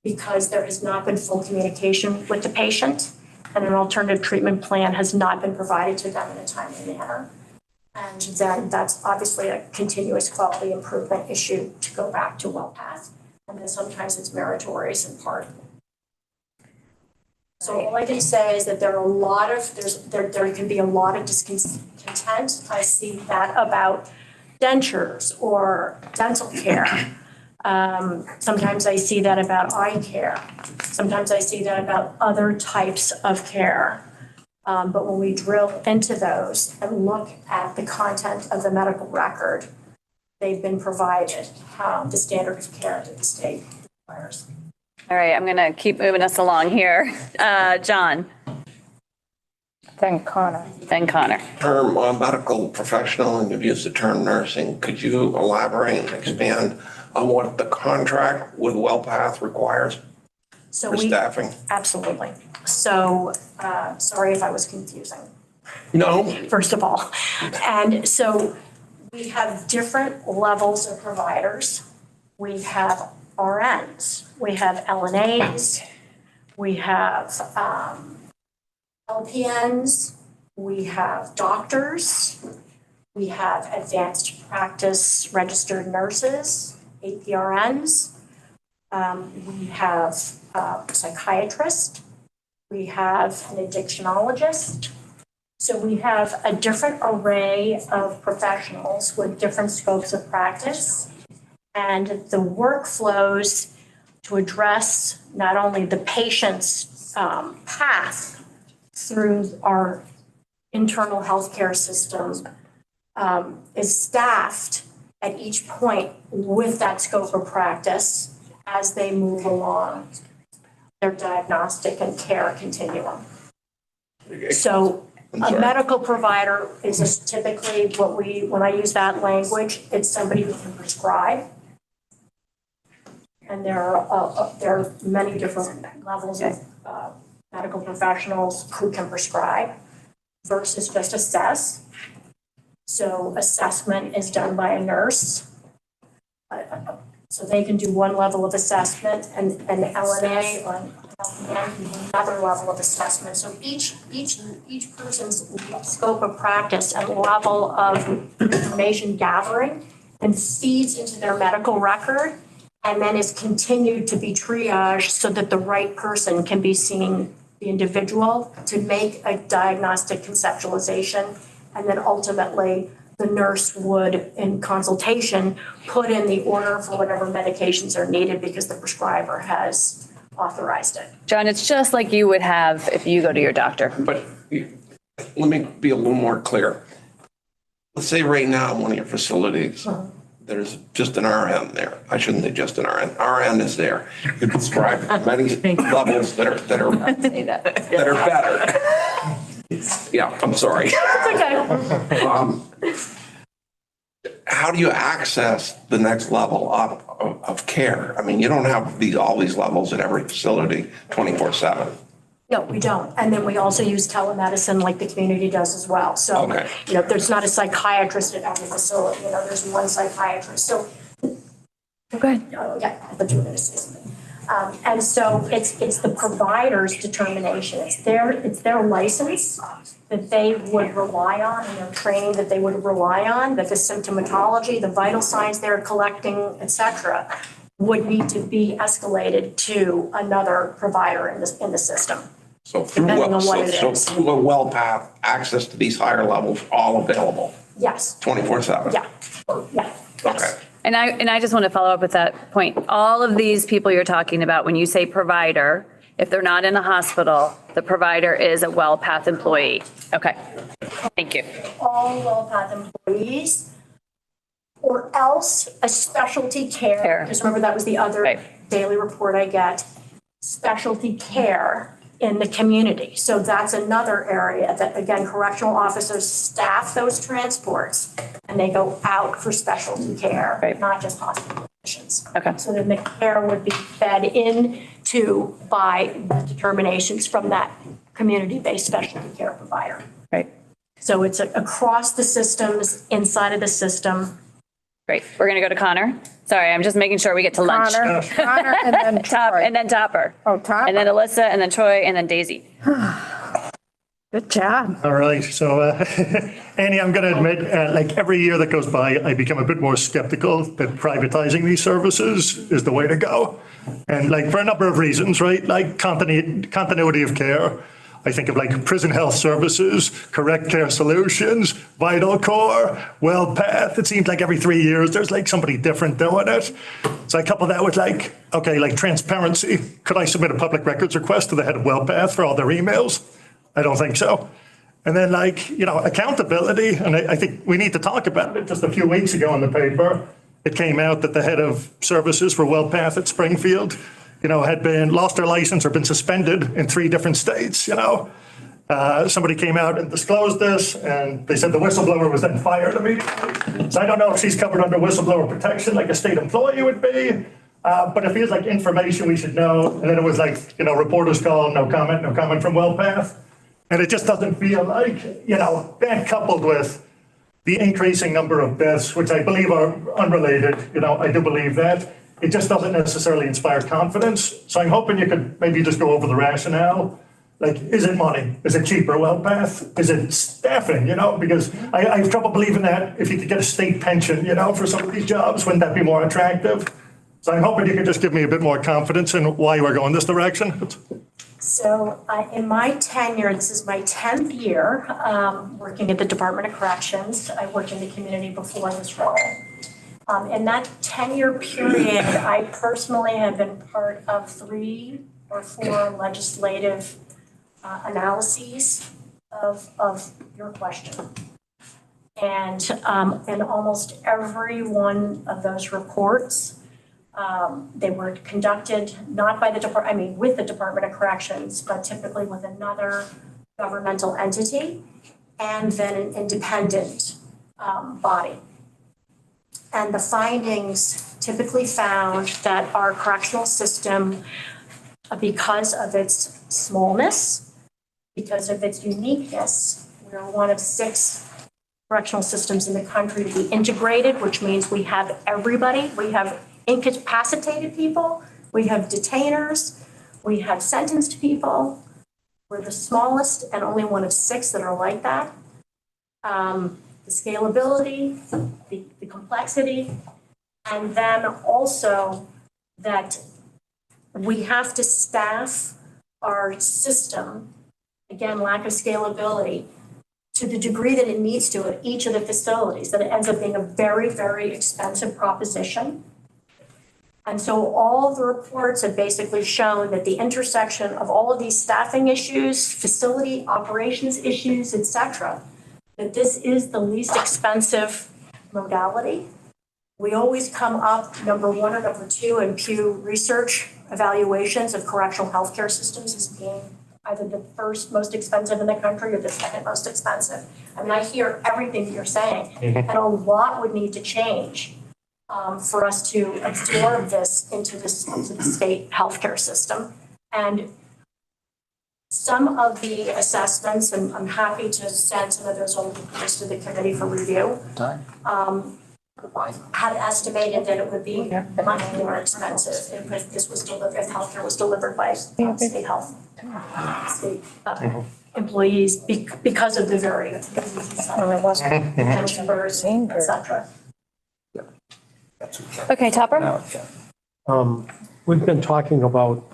because there has not been full communication with the patient and an alternative treatment plan has not been provided to them in a timely manner. And then that's obviously a continuous quality improvement issue to go back to WellPath. And then sometimes it's meritorious in part. So all I can say is that there can be a lot of discontent. I see that about dentures or dental care. Sometimes I see that about eye care. Sometimes I see that about other types of care. But when we drill into those and look at the content of the medical record, they've been provided the standard of care that the state requires. All right, I'm going to keep moving us along here. John. Then Connor. Term medical professional, and you've used the term nursing. Could you elaborate and expand on what the contract with WellPath requires for staffing? Absolutely. So, sorry if I was confusing. No, first of all. And so we have different levels of providers. We have RNs, we have LNAs, we have LPNs, we have doctors, we have advanced practice registered nurses, APRNs, we have a psychiatrist, we have an addictionologist. So we have a different array of professionals with different scopes of practice. And the workflows to address not only the patient's path through our internal healthcare system is staffed at each point with that scope of practice as they move along their diagnostic and care continuum. So a medical provider is typically when I use that language, it's somebody who can prescribe. And there are many different levels of medical professionals who can prescribe versus just assess. So assessment is done by a nurse. So they can do one level of assessment and an LNA or an LPN can do another level of assessment. So each person's scope of practice and level of information gathering and feeds into their medical record and then is continued to be triaged so that the right person can be seeing the individual to make a diagnostic conceptualization. And then ultimately, the nurse would, in consultation, put in the order for whatever medications are needed because the prescriber has authorized it. John, it's just like you would have if you go to your doctor. but let me be a little more clear. Let's say right now in one of your facilities, there's just an RN there. I shouldn't say just an RN. RN is there. You can prescribe many levels that are better. Yeah, I'm sorry. It's okay. How do you access the next level up of care? I mean, you don't have all these levels at every facility 24/7. No, we don't. And then we also use telemedicine like the community does as well. So, Okay. There's not a psychiatrist at every facility. There's one psychiatrist. So, Okay. yeah, I thought you were going to say something. And so it's the provider's determination. It's their license that they would rely on and their training that they would rely on, that the symptomatology, the vital signs they're collecting, et cetera, would need to be escalated to another provider in the system. So through Depending on what it so is. through a WellPath, access to these higher levels, all available Yes, 24/7. yeah, yeah. Okay. And I just want to follow up with that point. All of these people you're talking about, when you say provider, if they're not in a hospital, the provider is a WellPath employee. Okay, thank you. All WellPath employees, or else a specialty care, because remember that was the other Right. daily report I get, specialty care in the community. So that's another area that, again, correctional officers staff those transports and they go out for specialty care, Right. not just hospital admissions. Okay. So then the care would be fed into by the determinations from that community-based specialty care provider. Right, So it's across the systems, inside of the system. great. We're going to go to Connor. Sorry, I'm just making sure we get to lunch. Connor, and then Troy. And then Topper. Oh, Topper. And then Alyssa, and then Troy, and then Daisy. Good job. All right, so Annie, I'm going to admit, like every year that goes by, I become a bit more skeptical that privatizing these services is the way to go. And like for a number of reasons, right? Like continuity of care. I think of like prison health services, Correct Care Solutions, Vital Core, WellPath. It seems like every 3 years there's like somebody different doing it. So I couple that with like, okay, like transparency. Could I submit a public records request to the head of WellPath for all their emails? I don't think so. And then like, accountability, and I think we need to talk about it. Just a few weeks ago in the paper, it came out that the head of services for WellPath at Springfield, had been lost their license or been suspended in 3 different states, Somebody came out and disclosed this, and they said the whistleblower was then fired immediately. So I don't know if she's covered under whistleblower protection like a state employee would be, but it feels like information we should know. And then it was like, reporters call, no comment from WellPath. And it just doesn't feel like, that coupled with the increasing number of deaths, which I believe are unrelated, I do believe that, it just doesn't necessarily inspire confidence. So I'm hoping you could maybe just go over the rationale. Like, is it money? Is it cheaper well path? Is it staffing, Because I have trouble believing that if you could get a state pension, for some of these jobs, wouldn't that be more attractive? So I'm hoping you could just give me a bit more confidence in why we're going this direction. So in my tenure, this is my 10th year working at the Department of Corrections. I worked in the community before this role. In that 10-year period, I personally have been part of 3 or 4 legislative analyses of your question. And in almost every one of those reports, they were conducted not by the with the Department of Corrections, but typically with another governmental entity and then an independent body. And the findings typically found that our correctional system, because of its smallness, because of its uniqueness, we're one of 6 correctional systems in the country to be integrated, which means we have everybody. We have incapacitated people, we have detainers, we have sentenced people. We're the smallest and only one of 6 that are like that. The scalability, the complexity, and then also that we have to staff our system, again, lack of scalability, to the degree that it needs to at each of the facilities, that it ends up being a very, very expensive proposition. And so all of the reports have basically shown that the intersection of all of these staffing issues, facility operations issues, et cetera, that this is the least expensive modality. We always come up number 1 or number 2 in Pew Research evaluations of correctional healthcare systems as being either the first most expensive in the country or the second most expensive. I mean, I hear everything that you're saying, and a lot would need to change for us to absorb this into the state healthcare system. And some of the assessments, and I'm happy to send some of those over to the committee for review, had estimated that it would be much more expensive if this was delivered, if healthcare was delivered by state health employees because of the various pension, et cetera. Okay, Topper? We've been talking about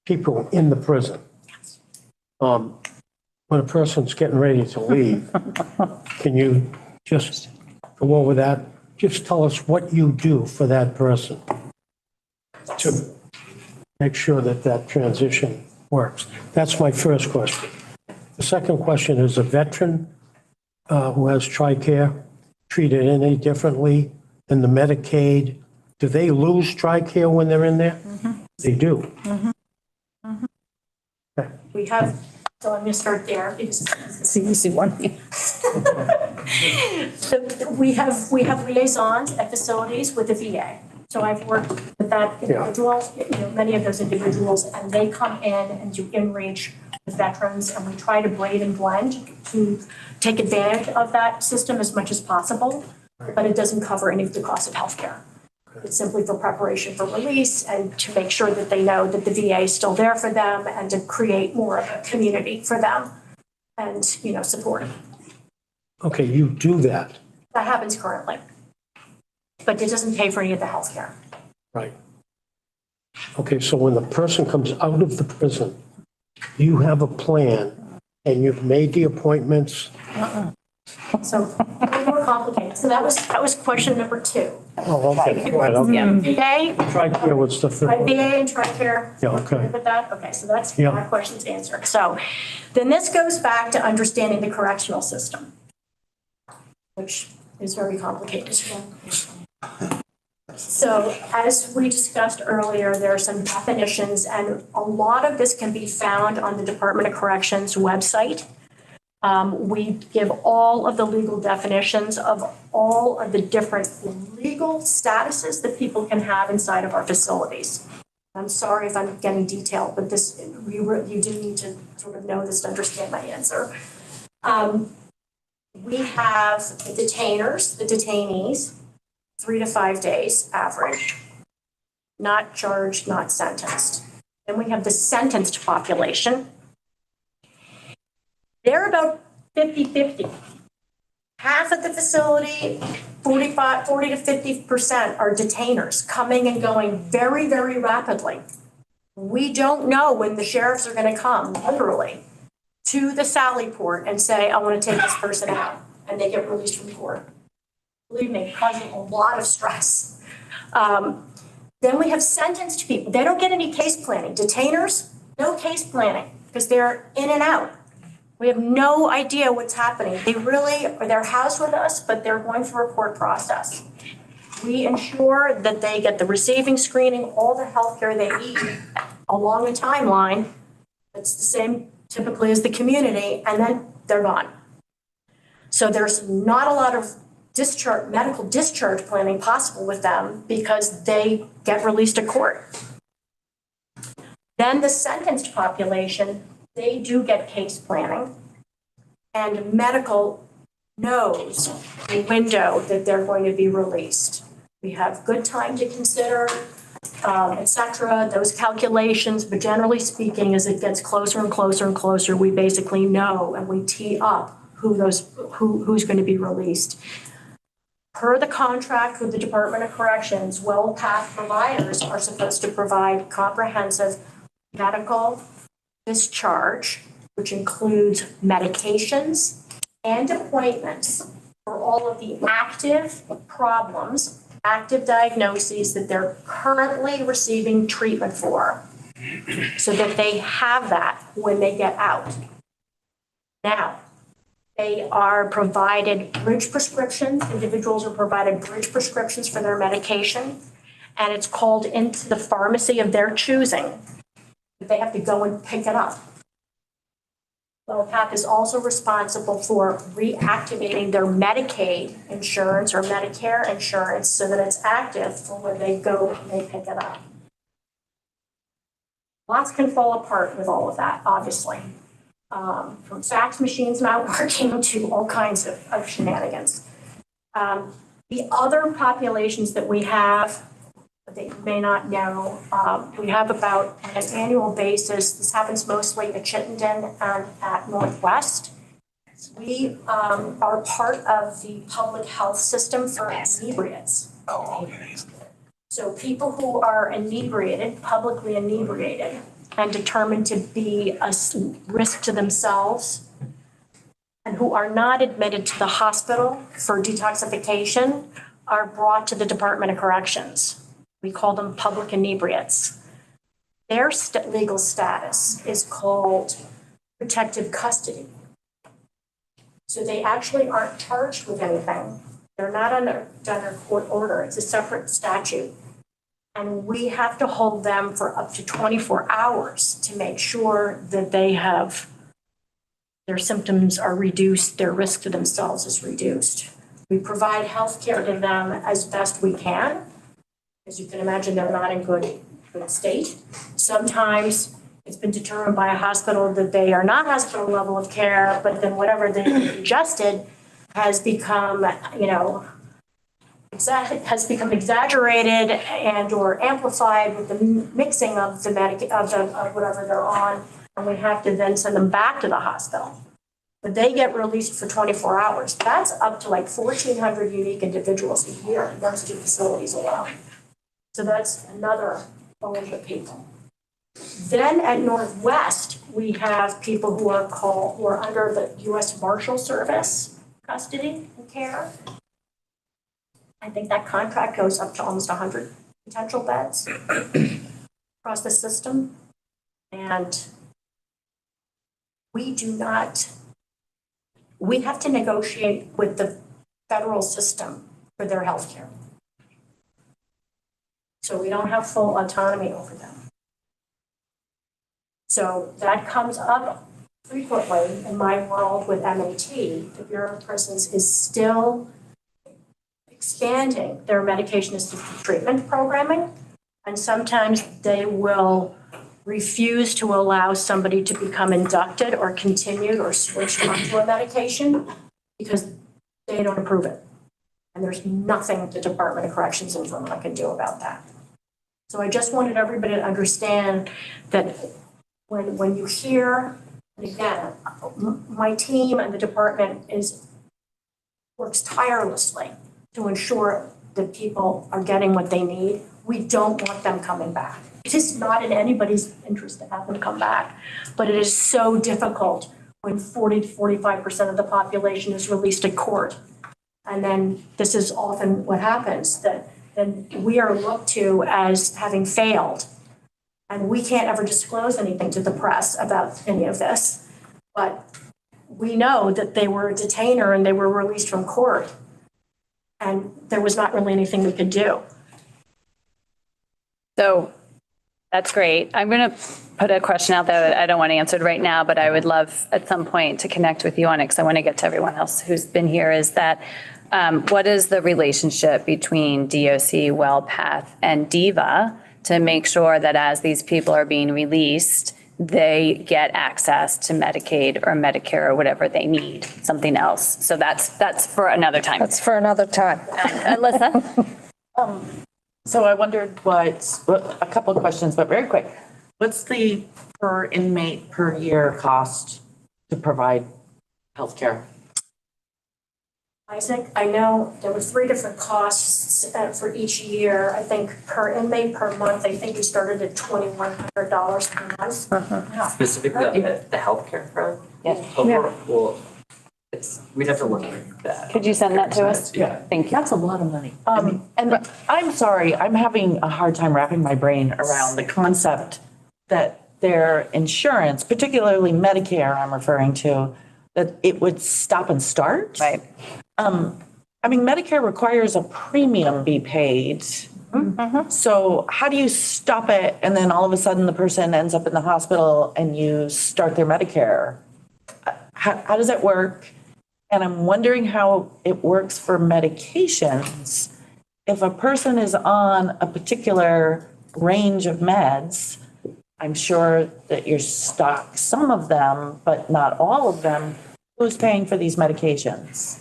people in the prison. When a person's getting ready to leave, can you just go over that? Just tell us what you do for that person to make sure that that transition works. That's my first question. The second question is a veteran who has TRICARE treated any differently than the Medicaid. Do they lose TRICARE when they're in there? They do. Okay. We have, so I'm going to start there because it's the easy one. So we have liaisons at facilities with the VA. So I've worked with that individual, many of those individuals, and they come in and do in-reach with veterans, and we try to braid and blend to take advantage of that system as much as possible, but it doesn't cover any of the cost of healthcare. It's simply for preparation for release and to make sure that they know that the VA is still there for them and to create more of a community for them and, support. Okay, you do that. That happens currently, but it doesn't pay for any of the healthcare. Right. Okay, so when the person comes out of the prison, you have a plan and you've made the appointments. So a little more complicated. So that was question number 2. Oh, okay. Right, okay. VA. TRICARE was the third one. VA and TRICARE. Yeah, okay. With that? Okay, so that's my questions answered. So then this goes back to understanding the correctional system, which is very complicated. So as we discussed earlier, there are some definitions, and a lot of this can be found on the Department of Corrections website. We give all of the legal definitions of all of the different legal statuses that people can have inside of our facilities. I'm sorry if I'm getting detailed, but this, you do need to sort of know this to understand my answer. We have the detainers, the detainees, 3 to 5 days average, not charged, not sentenced. Then we have the sentenced population. They're about 50-50. Half of the facility, 40 to 50% are detainers coming and going very, very rapidly. We don't know when the sheriffs are going to come, literally, to the Sally Port and say, I want to take this person out, and they get released from court. Believe me, causing a lot of stress. Then we have sentenced people. They don't get any case planning. Detainers, no case planning because they're in and out. We have no idea what's happening. They're housed with us, but they're going through a court process. We ensure that they get the receiving, screening, all the healthcare they need along a timeline. It's the same typically as the community, and then they're gone. So there's not a lot of medical discharge planning possible with them because they get released to court. Then the sentenced population, they do get case planning, and medical knows the window that they're going to be released. We have good time to consider, et cetera, those calculations, but generally speaking, as it gets closer and closer and closer, we basically know and we tee up who's going to be released. Per the contract with the Department of Corrections, WellPath providers are supposed to provide comprehensive medical discharge, which includes medications and appointments for all of the active problems, active diagnoses that they're currently receiving treatment for, so that they have that when they get out. Now, they are provided bridge prescriptions. Individuals are provided bridge prescriptions for their medication, and it's called into the pharmacy of their choosing. They have to go and pick it up. WellPath is also responsible for reactivating their Medicaid insurance or Medicare insurance so that it's active for when they go and they pick it up. Lots can fall apart with all of that, obviously. From fax machines not working to all kinds of shenanigans. The other populations that we have that you may not know, we have about on an annual basis, this happens mostly at Chittenden and at Northwest. We are part of the public health system for inebriates. So people who are inebriated, publicly inebriated, and determined to be a risk to themselves, and who are not admitted to the hospital for detoxification, are brought to the Department of Corrections. We call them public inebriates. Their legal status is called protective custody. So they actually aren't charged with anything. They're not under court order. It's a separate statute. And we have to hold them for up to 24 hours to make sure that their symptoms are reduced, their risk to themselves is reduced. We provide health care to them as best we can. As you can imagine, they're not in good state. Sometimes it's been determined by a hospital that they are not hospital level of care, but then whatever they ingested has become, has become exaggerated and or amplified with the mixing of the of whatever they're on, and we have to then send them back to the hospital. But they get released for 24 hours. That's up to like 1,400 unique individuals a year in those two facilities alone. So that's another bunch of people. Then at Northwest, we have people who are under the U.S. Marshal Service custody and care. I think that contract goes up to almost 100 potential beds across the system. And we have to negotiate with the federal system for their health care. So we don't have full autonomy over them. So that comes up frequently in my world with MAT. The Bureau of Prisons is still expanding their medication-assisted treatment programming. And sometimes they will refuse to allow somebody to become inducted or continued or switched onto a medication because they don't approve it. And there's nothing the Department of Corrections in Vermont can do about that. So I just wanted everybody to understand that when you hear, and again, my team and the department works tirelessly to ensure that people are getting what they need. We don't want them coming back. It is not in anybody's interest to have them come back, but it is so difficult when 40 to 45% of the population is released at court. And then this is often what happens, that then we are looked to as having failed. And we can't ever disclose anything to the press about any of this. But we know that they were a detainer and they were released from court. And there was not really anything we could do. So that's great. I'm going to put a question out there that I don't want answered right now, but I would love at some point to connect with you on it because I want to get to everyone else who's been here, is that what is the relationship between DOC, WellPath, and DIVA to make sure that as these people are being released, they get access to Medicaid or Medicare or whatever they need, something else. So that's for another time. That's for another time. Alyssa? So I wondered a couple of questions, but very quick. What's the per inmate per year cost to provide healthcare? Isaac, I know there were 3 different costs for each year. I think per inmate per month, I think we started at $2,100 per month. Specifically, the healthcare for well, we'd have to look at that. Could you send that to us? Yeah. Thank you. That's a lot of money. And I'm sorry, I'm having a hard time wrapping my brain around the concept that their insurance, particularly Medicare I'm referring to, that it would stop and start. Right. I mean, Medicare requires a premium be paid. Mm-hmm. So how do you stop it and then all of a sudden the person ends up in the hospital and you start their Medicare? How does it work? And I'm wondering how it works for medications. If a person is on a particular range of meds, I'm sure that you're stocked some of them, but not all of them. Who's paying for these medications?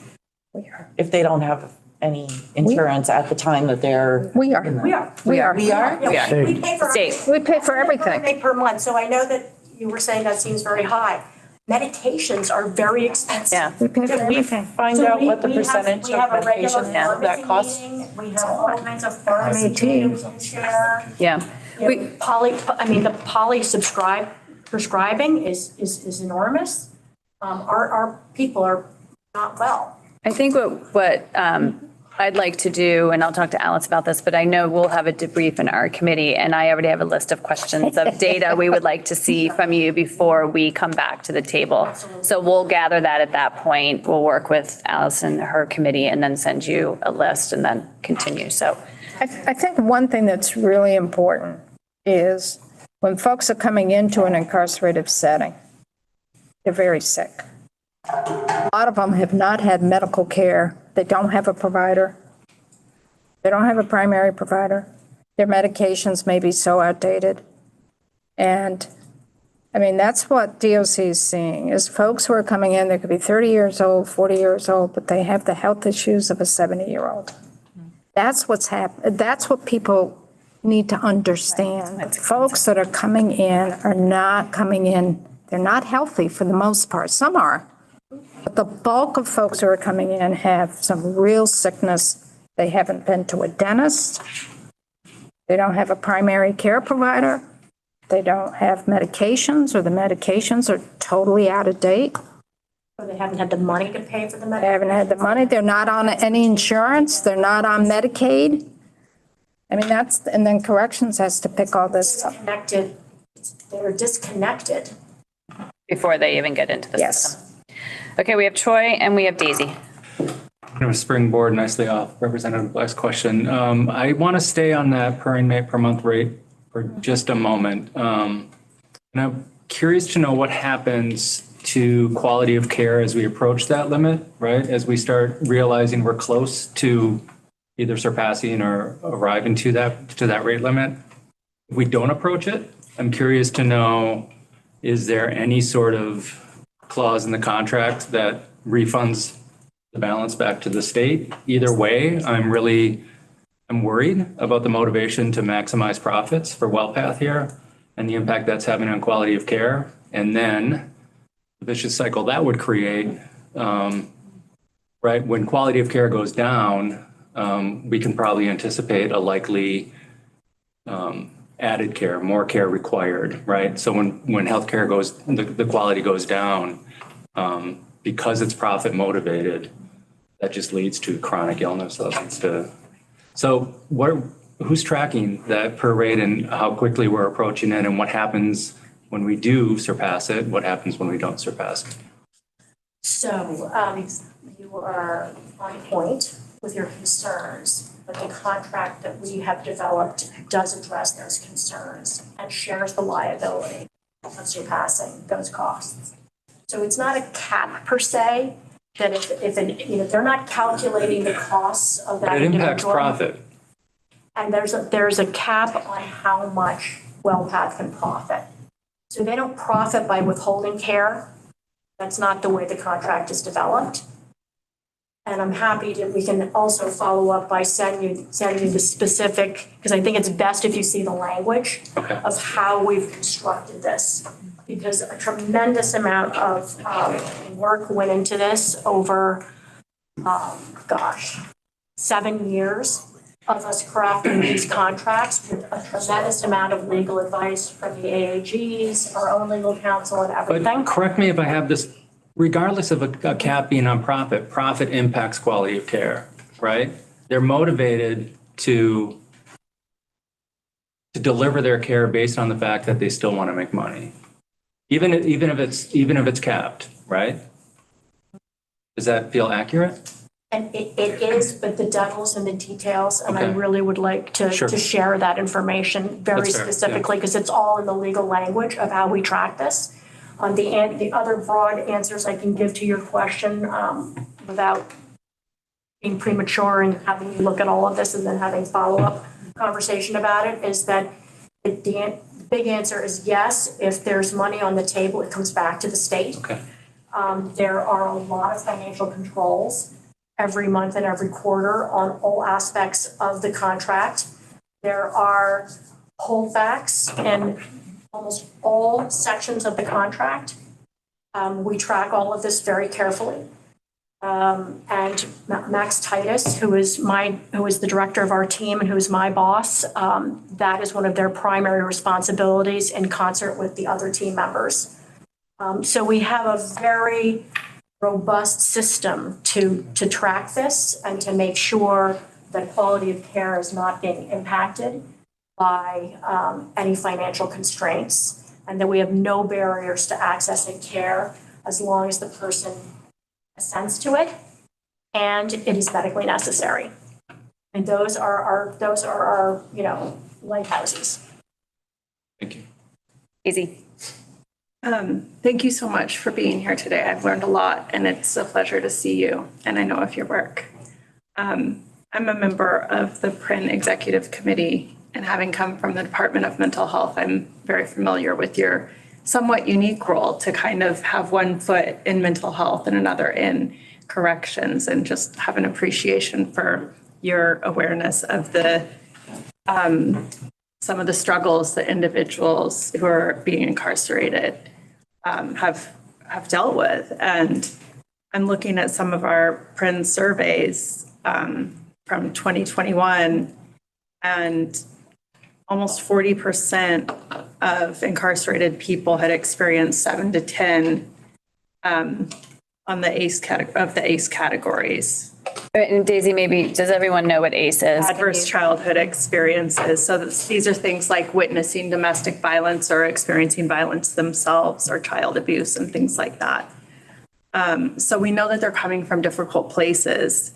We are. If they don't have any insurance at the time that they're. We are. We are. We are? Yeah, we pay for State. We pay for everything. Per inmate per month. So I know that you were saying that seems very high. Medications are very expensive. Yeah. We pay for Can we everything. find So out what the we have- percentage we of have a regular medication that pharmacy costs? meeting. We have all kinds of pharmacy MAT. data we can share. Yeah. You know, the prescribing is enormous. Our people are not well. I think what I'd like to do, and I'll talk to Alice about this, but I know we'll have a debrief in our committee, and I already have a list of questions of data we would like to see from you before we come back to the table. So we'll gather that at that point. We'll work with Alice and her committee and then send you a list and then continue. So I think one thing that's really important is when folks are coming into an incarcerative setting, they're very sick. A lot of them have not had medical care. They don't have a provider. They don't have a primary provider. Their medications may be so outdated. And I mean, that's what DOC is seeing, is folks who are coming in, they could be 30 years old, 40 years old, but they have the health issues of a 70-year-old. That's what's happening. That's what people need to understand. The folks that are coming in are not coming in, they're not healthy for the most part. Some are. But the bulk of folks who are coming in have some real sickness. They haven't been to a dentist. They don't have a primary care provider. They don't have medications, or the medications are totally out of date. Or they haven't had the money to pay for the They medication. haven't had the money. They're not on any insurance. They're not on Medicaid. I mean, and then corrections has to pick all this up. They're disconnected. before they even get into the Yes. system. Okay, we have Troy and we have Daisy. Kind of a springboard nicely off Representative Black's question. I want to stay on that per inmate per month rate for just a moment. And I'm curious to know what happens to quality of care as we approach that limit, right? As we start realizing we're close to either surpassing or arriving to that rate limit. if we don't approach it, I'm curious to know, is there any sort of clause in the contract that refunds the balance back to the state? Either way, I'm worried about the motivation to maximize profits for WellPath here and the impact that's having on quality of care. And then the vicious cycle that would create, right? When quality of care goes down, we can probably anticipate a likely added care, more care required, right? So when healthcare goes, the quality goes down, because it's profit motivated, that just leads to chronic illness. That leads to, so who's tracking that per rate and how quickly we're approaching it, and what happens when we do surpass it? What happens when we don't surpass it? So you are on point with your concerns, but the contract that we have developed does address those concerns and shares the liability of surpassing those costs. So it's not a cap per se, that if they're not calculating the costs of that But it individual. impacts profit. And there's a cap on how much WellPath can profit. So they don't profit by withholding care. That's not the way the contract is developed. And I'm happy that we can also follow up by sending you the specific, because I think it's best if you see the language of how we've constructed this. Because a tremendous amount of work went into this over, 7 years of us crafting these contracts with a tremendous amount of legal advice from the AAGs, our own legal counsel and everything. But correct me if I have this, regardless of a cap being on profit, profit impacts quality of care, right? They're motivated to deliver their care based on the fact that they still want to make money. Even if it's capped, right? Does that feel accurate? And it is, but the devil's in the details, and I Okay. really would like to share that information very That's fair, yeah. specifically, because it's all in the legal language of how we track this. The other broad answers I can give to your question, without being premature and having you look at all of this and then having follow-up conversation about it, is that the big answer is yes. If there's money on the table, it comes back to the state. Okay. There are a lot of financial controls every month and every quarter on all aspects of the contract. There are holdbacks in almost all sections of the contract. We track all of this very carefully. And Max Titus, who is the director of our team and who is my boss, that is one of their primary responsibilities in concert with the other team members. So we have a very robust system to track this and to make sure that quality of care is not being impacted by any financial constraints, and that we have no barriers to accessing care as long as the person assents to it and it is medically necessary. And those are our lighthouses. Thank you. Easy. Thank you so much for being here today. I've learned a lot, and it's a pleasure to see you, and I know of your work. I'm a member of the PRIN Executive Committee, and having come from the Department of Mental Health, I'm very familiar with your somewhat unique role to kind of have one foot in mental health and another in corrections, and just have an appreciation for your awareness of the some of the struggles that individuals who are being incarcerated have dealt with. And I'm looking at some of our PRIN surveys from 2021, and almost 40% of incarcerated people had experienced 7 to 10 on the ACE categories. And Daisy, maybe, does everyone know what ACE is? Adverse childhood experiences. So these are things like witnessing domestic violence or experiencing violence themselves, or child abuse and things like that. So we know that they're coming from difficult places.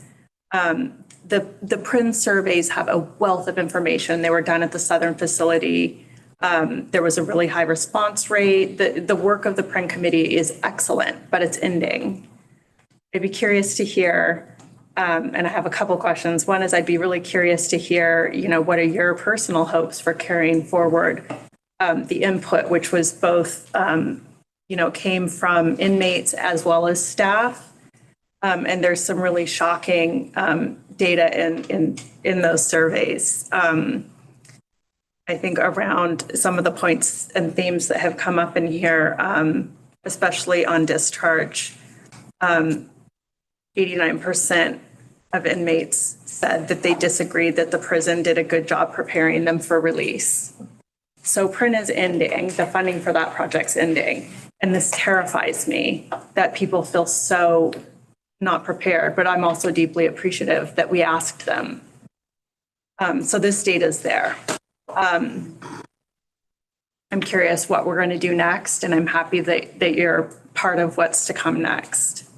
The PRIN surveys have a wealth of information. They were done at the Southern facility. There was a really high response rate. The work of the PRIN committee is excellent, but it's ending. I'd be curious to hear And I have a couple questions. One is I'd be really curious to hear, what are your personal hopes for carrying forward the input, which was both, came from inmates as well as staff. And there's some really shocking data in those surveys. I think around some of the points and themes that have come up in here, especially on discharge, 89% of inmates said that they disagreed that the prison did a good job preparing them for release. So PRIN is ending, the funding for that project's ending. And this terrifies me that people feel so not prepared, but I'm also deeply appreciative that we asked them. So this data's there. I'm curious what we're going to do next, and I'm happy that you're part of what's to come next.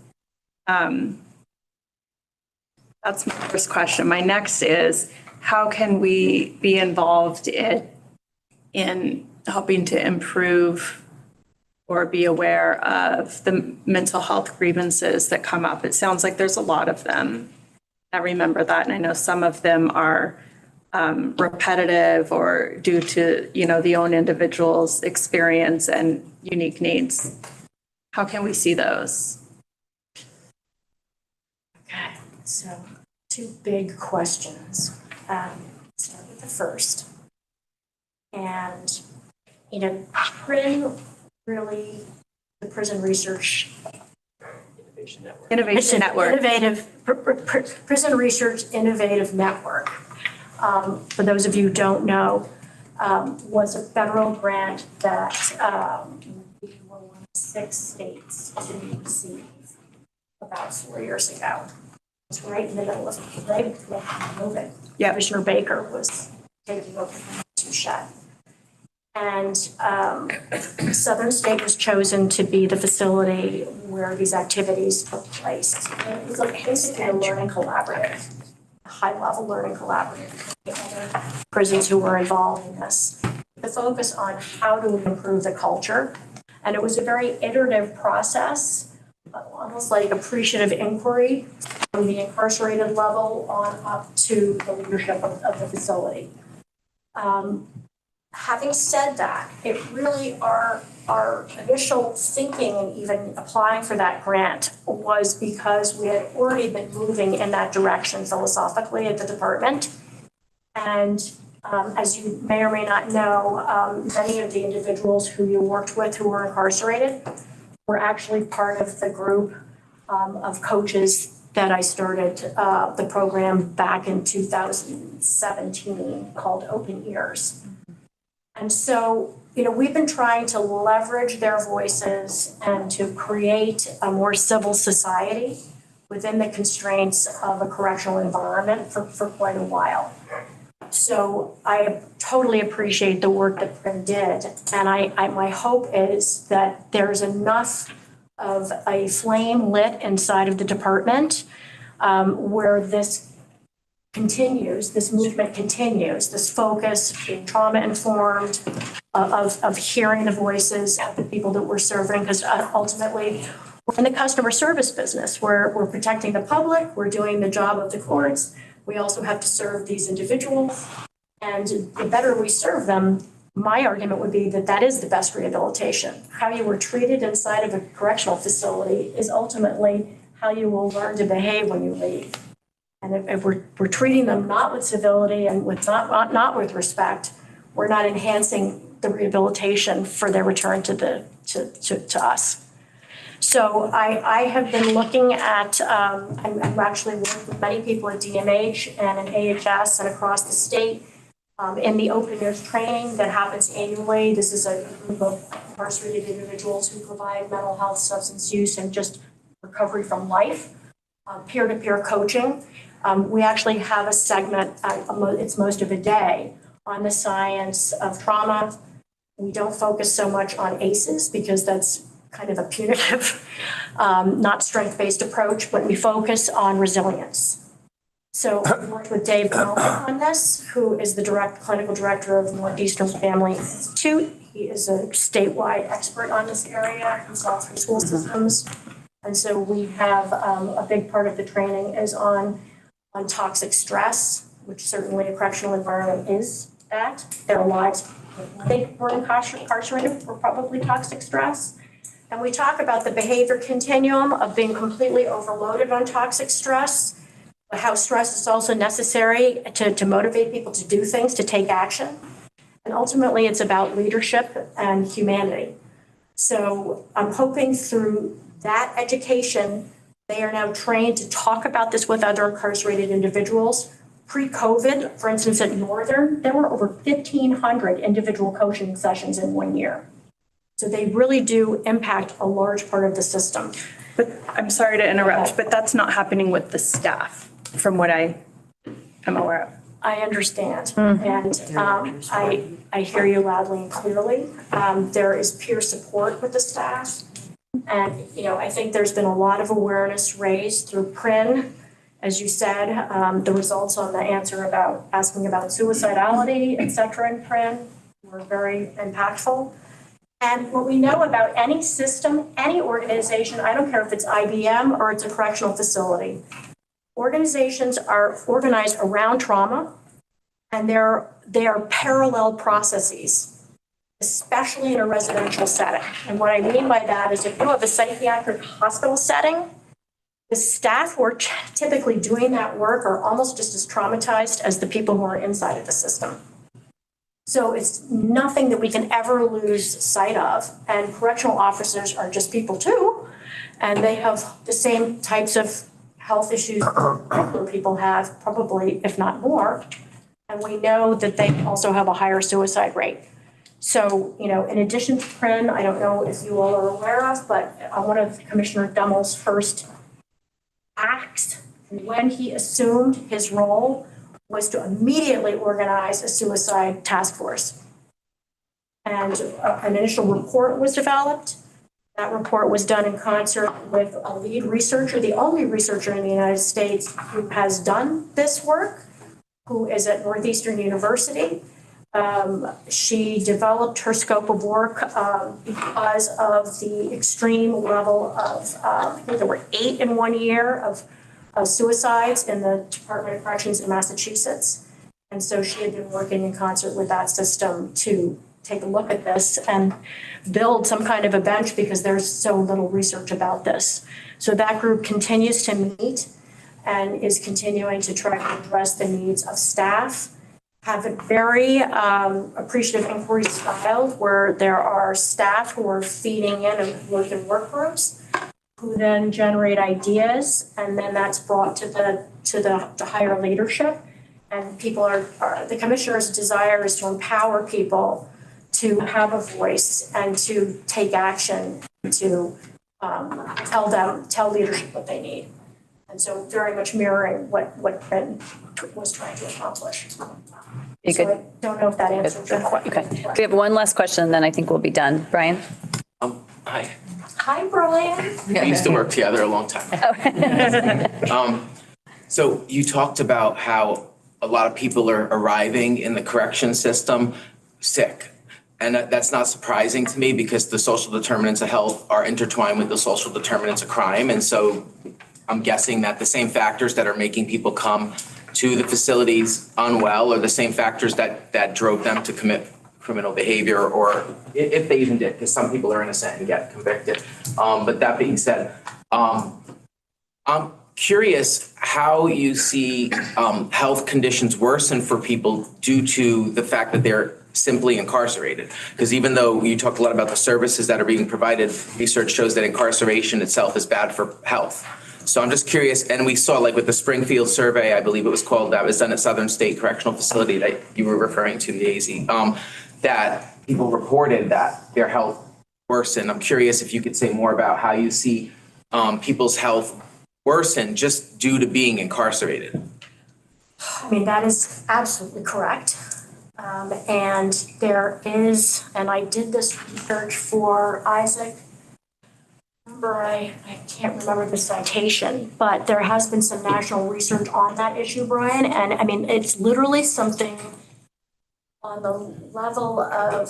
That's my first question. My next is, how can we be involved in helping to improve or be aware of the mental health grievances that come up? It sounds like there's a lot of them. I remember that, and I know some of them are repetitive or due to, the own individual's experience and unique needs. How can we see those? Okay, so 2 big questions. Start with the first. And, PRIN really, the Prison Research Innovation Network. Prison Research Innovative Network. For those of you who don't know, was a federal grant that we were one of 6 states to receive about 4 years ago. It was right in the middle of COVID. Yeah. Commissioner Baker was taking over from Shut. And Southern State was chosen to be the facility where these activities took place. It was basically a learning collaborative, a high-level learning collaborative with the other prisons who were involved in this. The focus on how to improve the culture. And it was a very iterative process, almost like appreciative inquiry from the incarcerated level on up to the leadership of the facility. Having said that, it really our initial thinking and even applying for that grant was because we had already been moving in that direction philosophically at the department. And as you may or may not know, many of the individuals who you worked with who were incarcerated were actually part of the group of coaches that I started the program back in 2017 called Open Ears. And so, we've been trying to leverage their voices and to create a more civil society within the constraints of a correctional environment for quite a while. So I totally appreciate the work that PRIN did. And my hope is that there's enough of a flame lit inside of the department where this continues, this movement continues, this focus, being trauma-informed, of hearing the voices of the people that we're serving, because ultimately, we're in the customer service business. We're protecting the public, we're doing the job of the courts. We also have to serve these individuals. And the better we serve them, my argument would be that that is the best rehabilitation. How you were treated inside of a correctional facility is ultimately how you will learn to behave when you leave. And if we're treating them not with civility and with not with respect, we're not enhancing the rehabilitation for their return to us. So I have been looking at, I'm actually working with many people at DMH and in AHS and across the state in the Open Ears training that happens annually. This is a group of incarcerated individuals who provide mental health, substance use, and just recovery from life, peer-to-peer coaching. We actually have a segment, it's most of a day, on the science of trauma. We don't focus so much on ACEs because that's kind of a punitive, not strength-based approach, but we focus on resilience. So I worked with Dave Melvin on this, who is the clinical director of Northeastern Family Institute. He is a statewide expert on this area. He's all through school systems. And so we have a big part of the training is on toxic stress, which certainly a correctional environment is that. Their lives, they were incarcerated for probably toxic stress. And we talk about the behavior continuum of being completely overloaded on toxic stress, but how stress is also necessary to motivate people to do things, to take action. And ultimately, it's about leadership and humanity. So I'm hoping through that education, they are now trained to talk about this with other incarcerated individuals. Pre-COVID, for instance, at Northern, there were over 1,500 individual coaching sessions in 1 year. So they really do impact a large part of the system. But I'm sorry to interrupt, but that's not happening with the staff, from what I am aware of. I understand, and I hear you loudly and clearly. There is peer support with the staff. And, you know, I think there's been a lot of awareness raised through PRIN. As you said, the results on the answer about asking about suicidality, et cetera, in PRIN were very impactful. And what we know about any system, any organization, I don't care if it's IBM or it's a correctional facility, organizations are organized around trauma, and they are parallel processes, especially in a residential setting. And what I mean by that is if you have a psychiatric hospital setting, the staff who are typically doing that work are almost just as traumatized as the people who are inside of the system. So it's nothing that we can ever lose sight of. And correctional officers are just people too, and they have the same types of health issues regular people have, probably, if not more. And we know that they also have a higher suicide rate. So, you know, in addition to PRIN, I don't know if you all are aware of, but one of Commissioner Dummel's first acts when he assumed his role was to immediately organize a suicide task force. And an initial report was developed. That report was done in concert with a lead researcher, the only researcher in the United States who has done this work, who is at Northeastern University. She developed her scope of work because of the extreme level of, I think there were 8 in 1 year of suicides in the Department of Corrections in Massachusetts. And so she had been working in concert with that system to take a look at this and build some kind of a bench because there's so little research about this. So that group continues to meet and is continuing to try to address the needs of staff, have a very appreciative inquiry style where there are staff who are feeding in and work in work groups, who then generate ideas, and then that's brought to the higher leadership. And people the commissioner's desire is to empower people to have a voice and to take action, to tell leadership what they need. And so very much mirroring what PRIN was trying to accomplish. You So good? I don't know if that answers your question. Okay. We have one last question, and then I think we'll be done. Brian? Hi. Hi, Brian. We used to work together a long time. So you talked about how a lot of people are arriving in the correction system sick. And that's not surprising to me because the social determinants of health are intertwined with the social determinants of crime. And so I'm guessing that the same factors that are making people come to the facilities unwell are the same factors that drove them to commit criminal behavior, or if they even did, because some people are innocent and get convicted. But that being said, I'm curious how you see health conditions worsen for people due to the fact that they're simply incarcerated. Because even though you talked a lot about the services that are being provided, research shows that incarceration itself is bad for health. So I'm just curious, and we saw like with the Springfield survey, I believe it was called, that was done at Southern State Correctional Facility that you were referring to, the AZ, that people reported that their health worsened. I'm curious if you could say more about how you see people's health worsen just due to being incarcerated. I mean, that is absolutely correct. And there is, and I did this research for Isaac. I can't remember the citation, but there has been some national research on that issue, Brian. And I mean, it's literally something on the level of,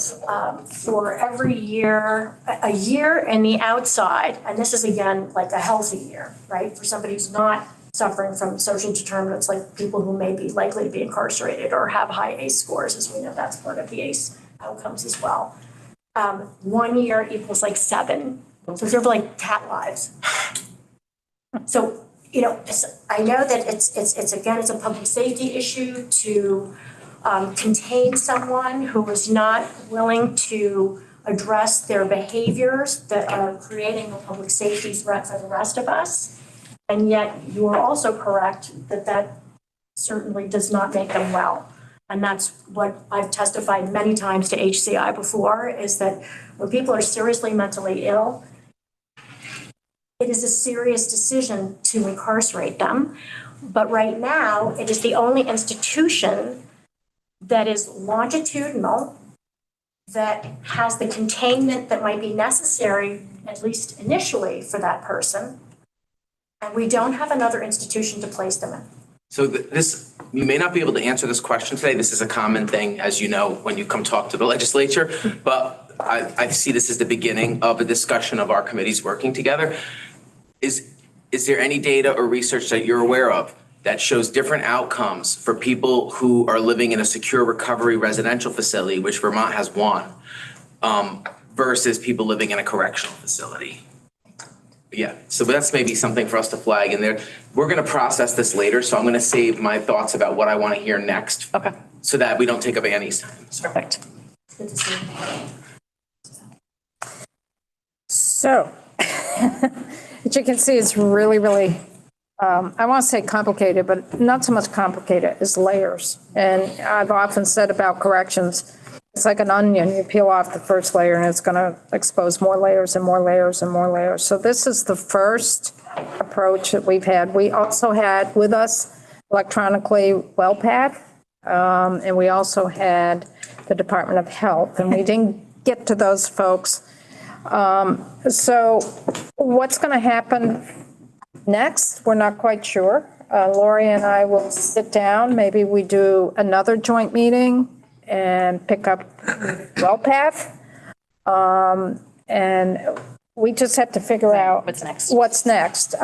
for every year, a year in the outside, and this is again like a healthy year, right? For somebody who's not suffering from social determinants, like people who may be likely to be incarcerated or have high ACE scores, as we know that's part of the ACE outcomes as well. 1 year equals like 7. So they're like cat lives. So, you know, I know that it's again, it's a public safety issue to contain someone who is not willing to address their behaviors that are creating a public safety threat for the rest of us. And yet you are also correct that that certainly does not make them well. And that's what I've testified many times to HCI before, is that when people are seriously mentally ill, it is a serious decision to incarcerate them. But right now, it is the only institution that is longitudinal, that has the containment that might be necessary, at least initially, for that person. And we don't have another institution to place them in. So this, you may not be able to answer this question today. This is a common thing, as you know, when you come talk to the legislature, but I see this as the beginning of a discussion of our committees working together. Is there any data or research that you're aware of that shows different outcomes for people who are living in a secure recovery residential facility, which Vermont has one, versus people living in a correctional facility? Yeah, so that's maybe something for us to flag in there. We're gonna process this later, so I'm gonna save my thoughts about what I wanna hear next. Okay. So that we don't take up Annie's time. Perfect. Good to see you. So, as you can see, it's really, really, I want to say complicated, but not so much complicated, it's layers. And I've often said about corrections, it's like an onion. You peel off the first layer and it's going to expose more layers and more layers and more layers. So this is the first approach that we've had. We also had with us electronically WellPath, and we also had the Department of Health, and we didn't get to those folks. So what's going to happen next? We're not quite sure. Lori and I will sit down. Maybe we do another joint meeting and pick up WellPath. And we just have to figure out What's next? What's next.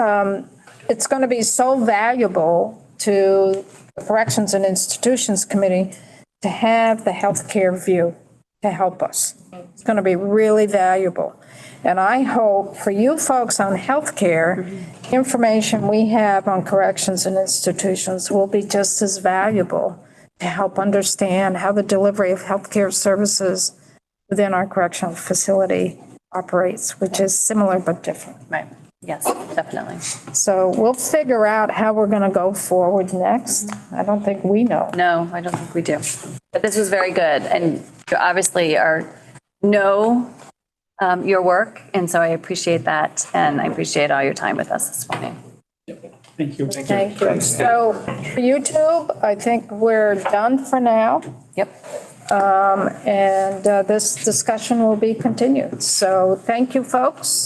It's going to be so valuable to the Corrections and Institutions Committee to have the healthcare view to help us. It's going to be really valuable. And I hope for you folks on healthcare, information we have on corrections and institutions will be just as valuable to help understand how the delivery of healthcare services within our correctional facility operates, which is similar but different. Right. Yes, definitely. So we'll figure out how we're going to go forward next. I don't think we know. No, I don't think we do. But this was very good. And you obviously know your work. And so I appreciate that. And I appreciate all your time with us this morning. Thank you. Thank you. So for YouTube, I think we're done for now. Yep. And this discussion will be continued. So thank you, folks.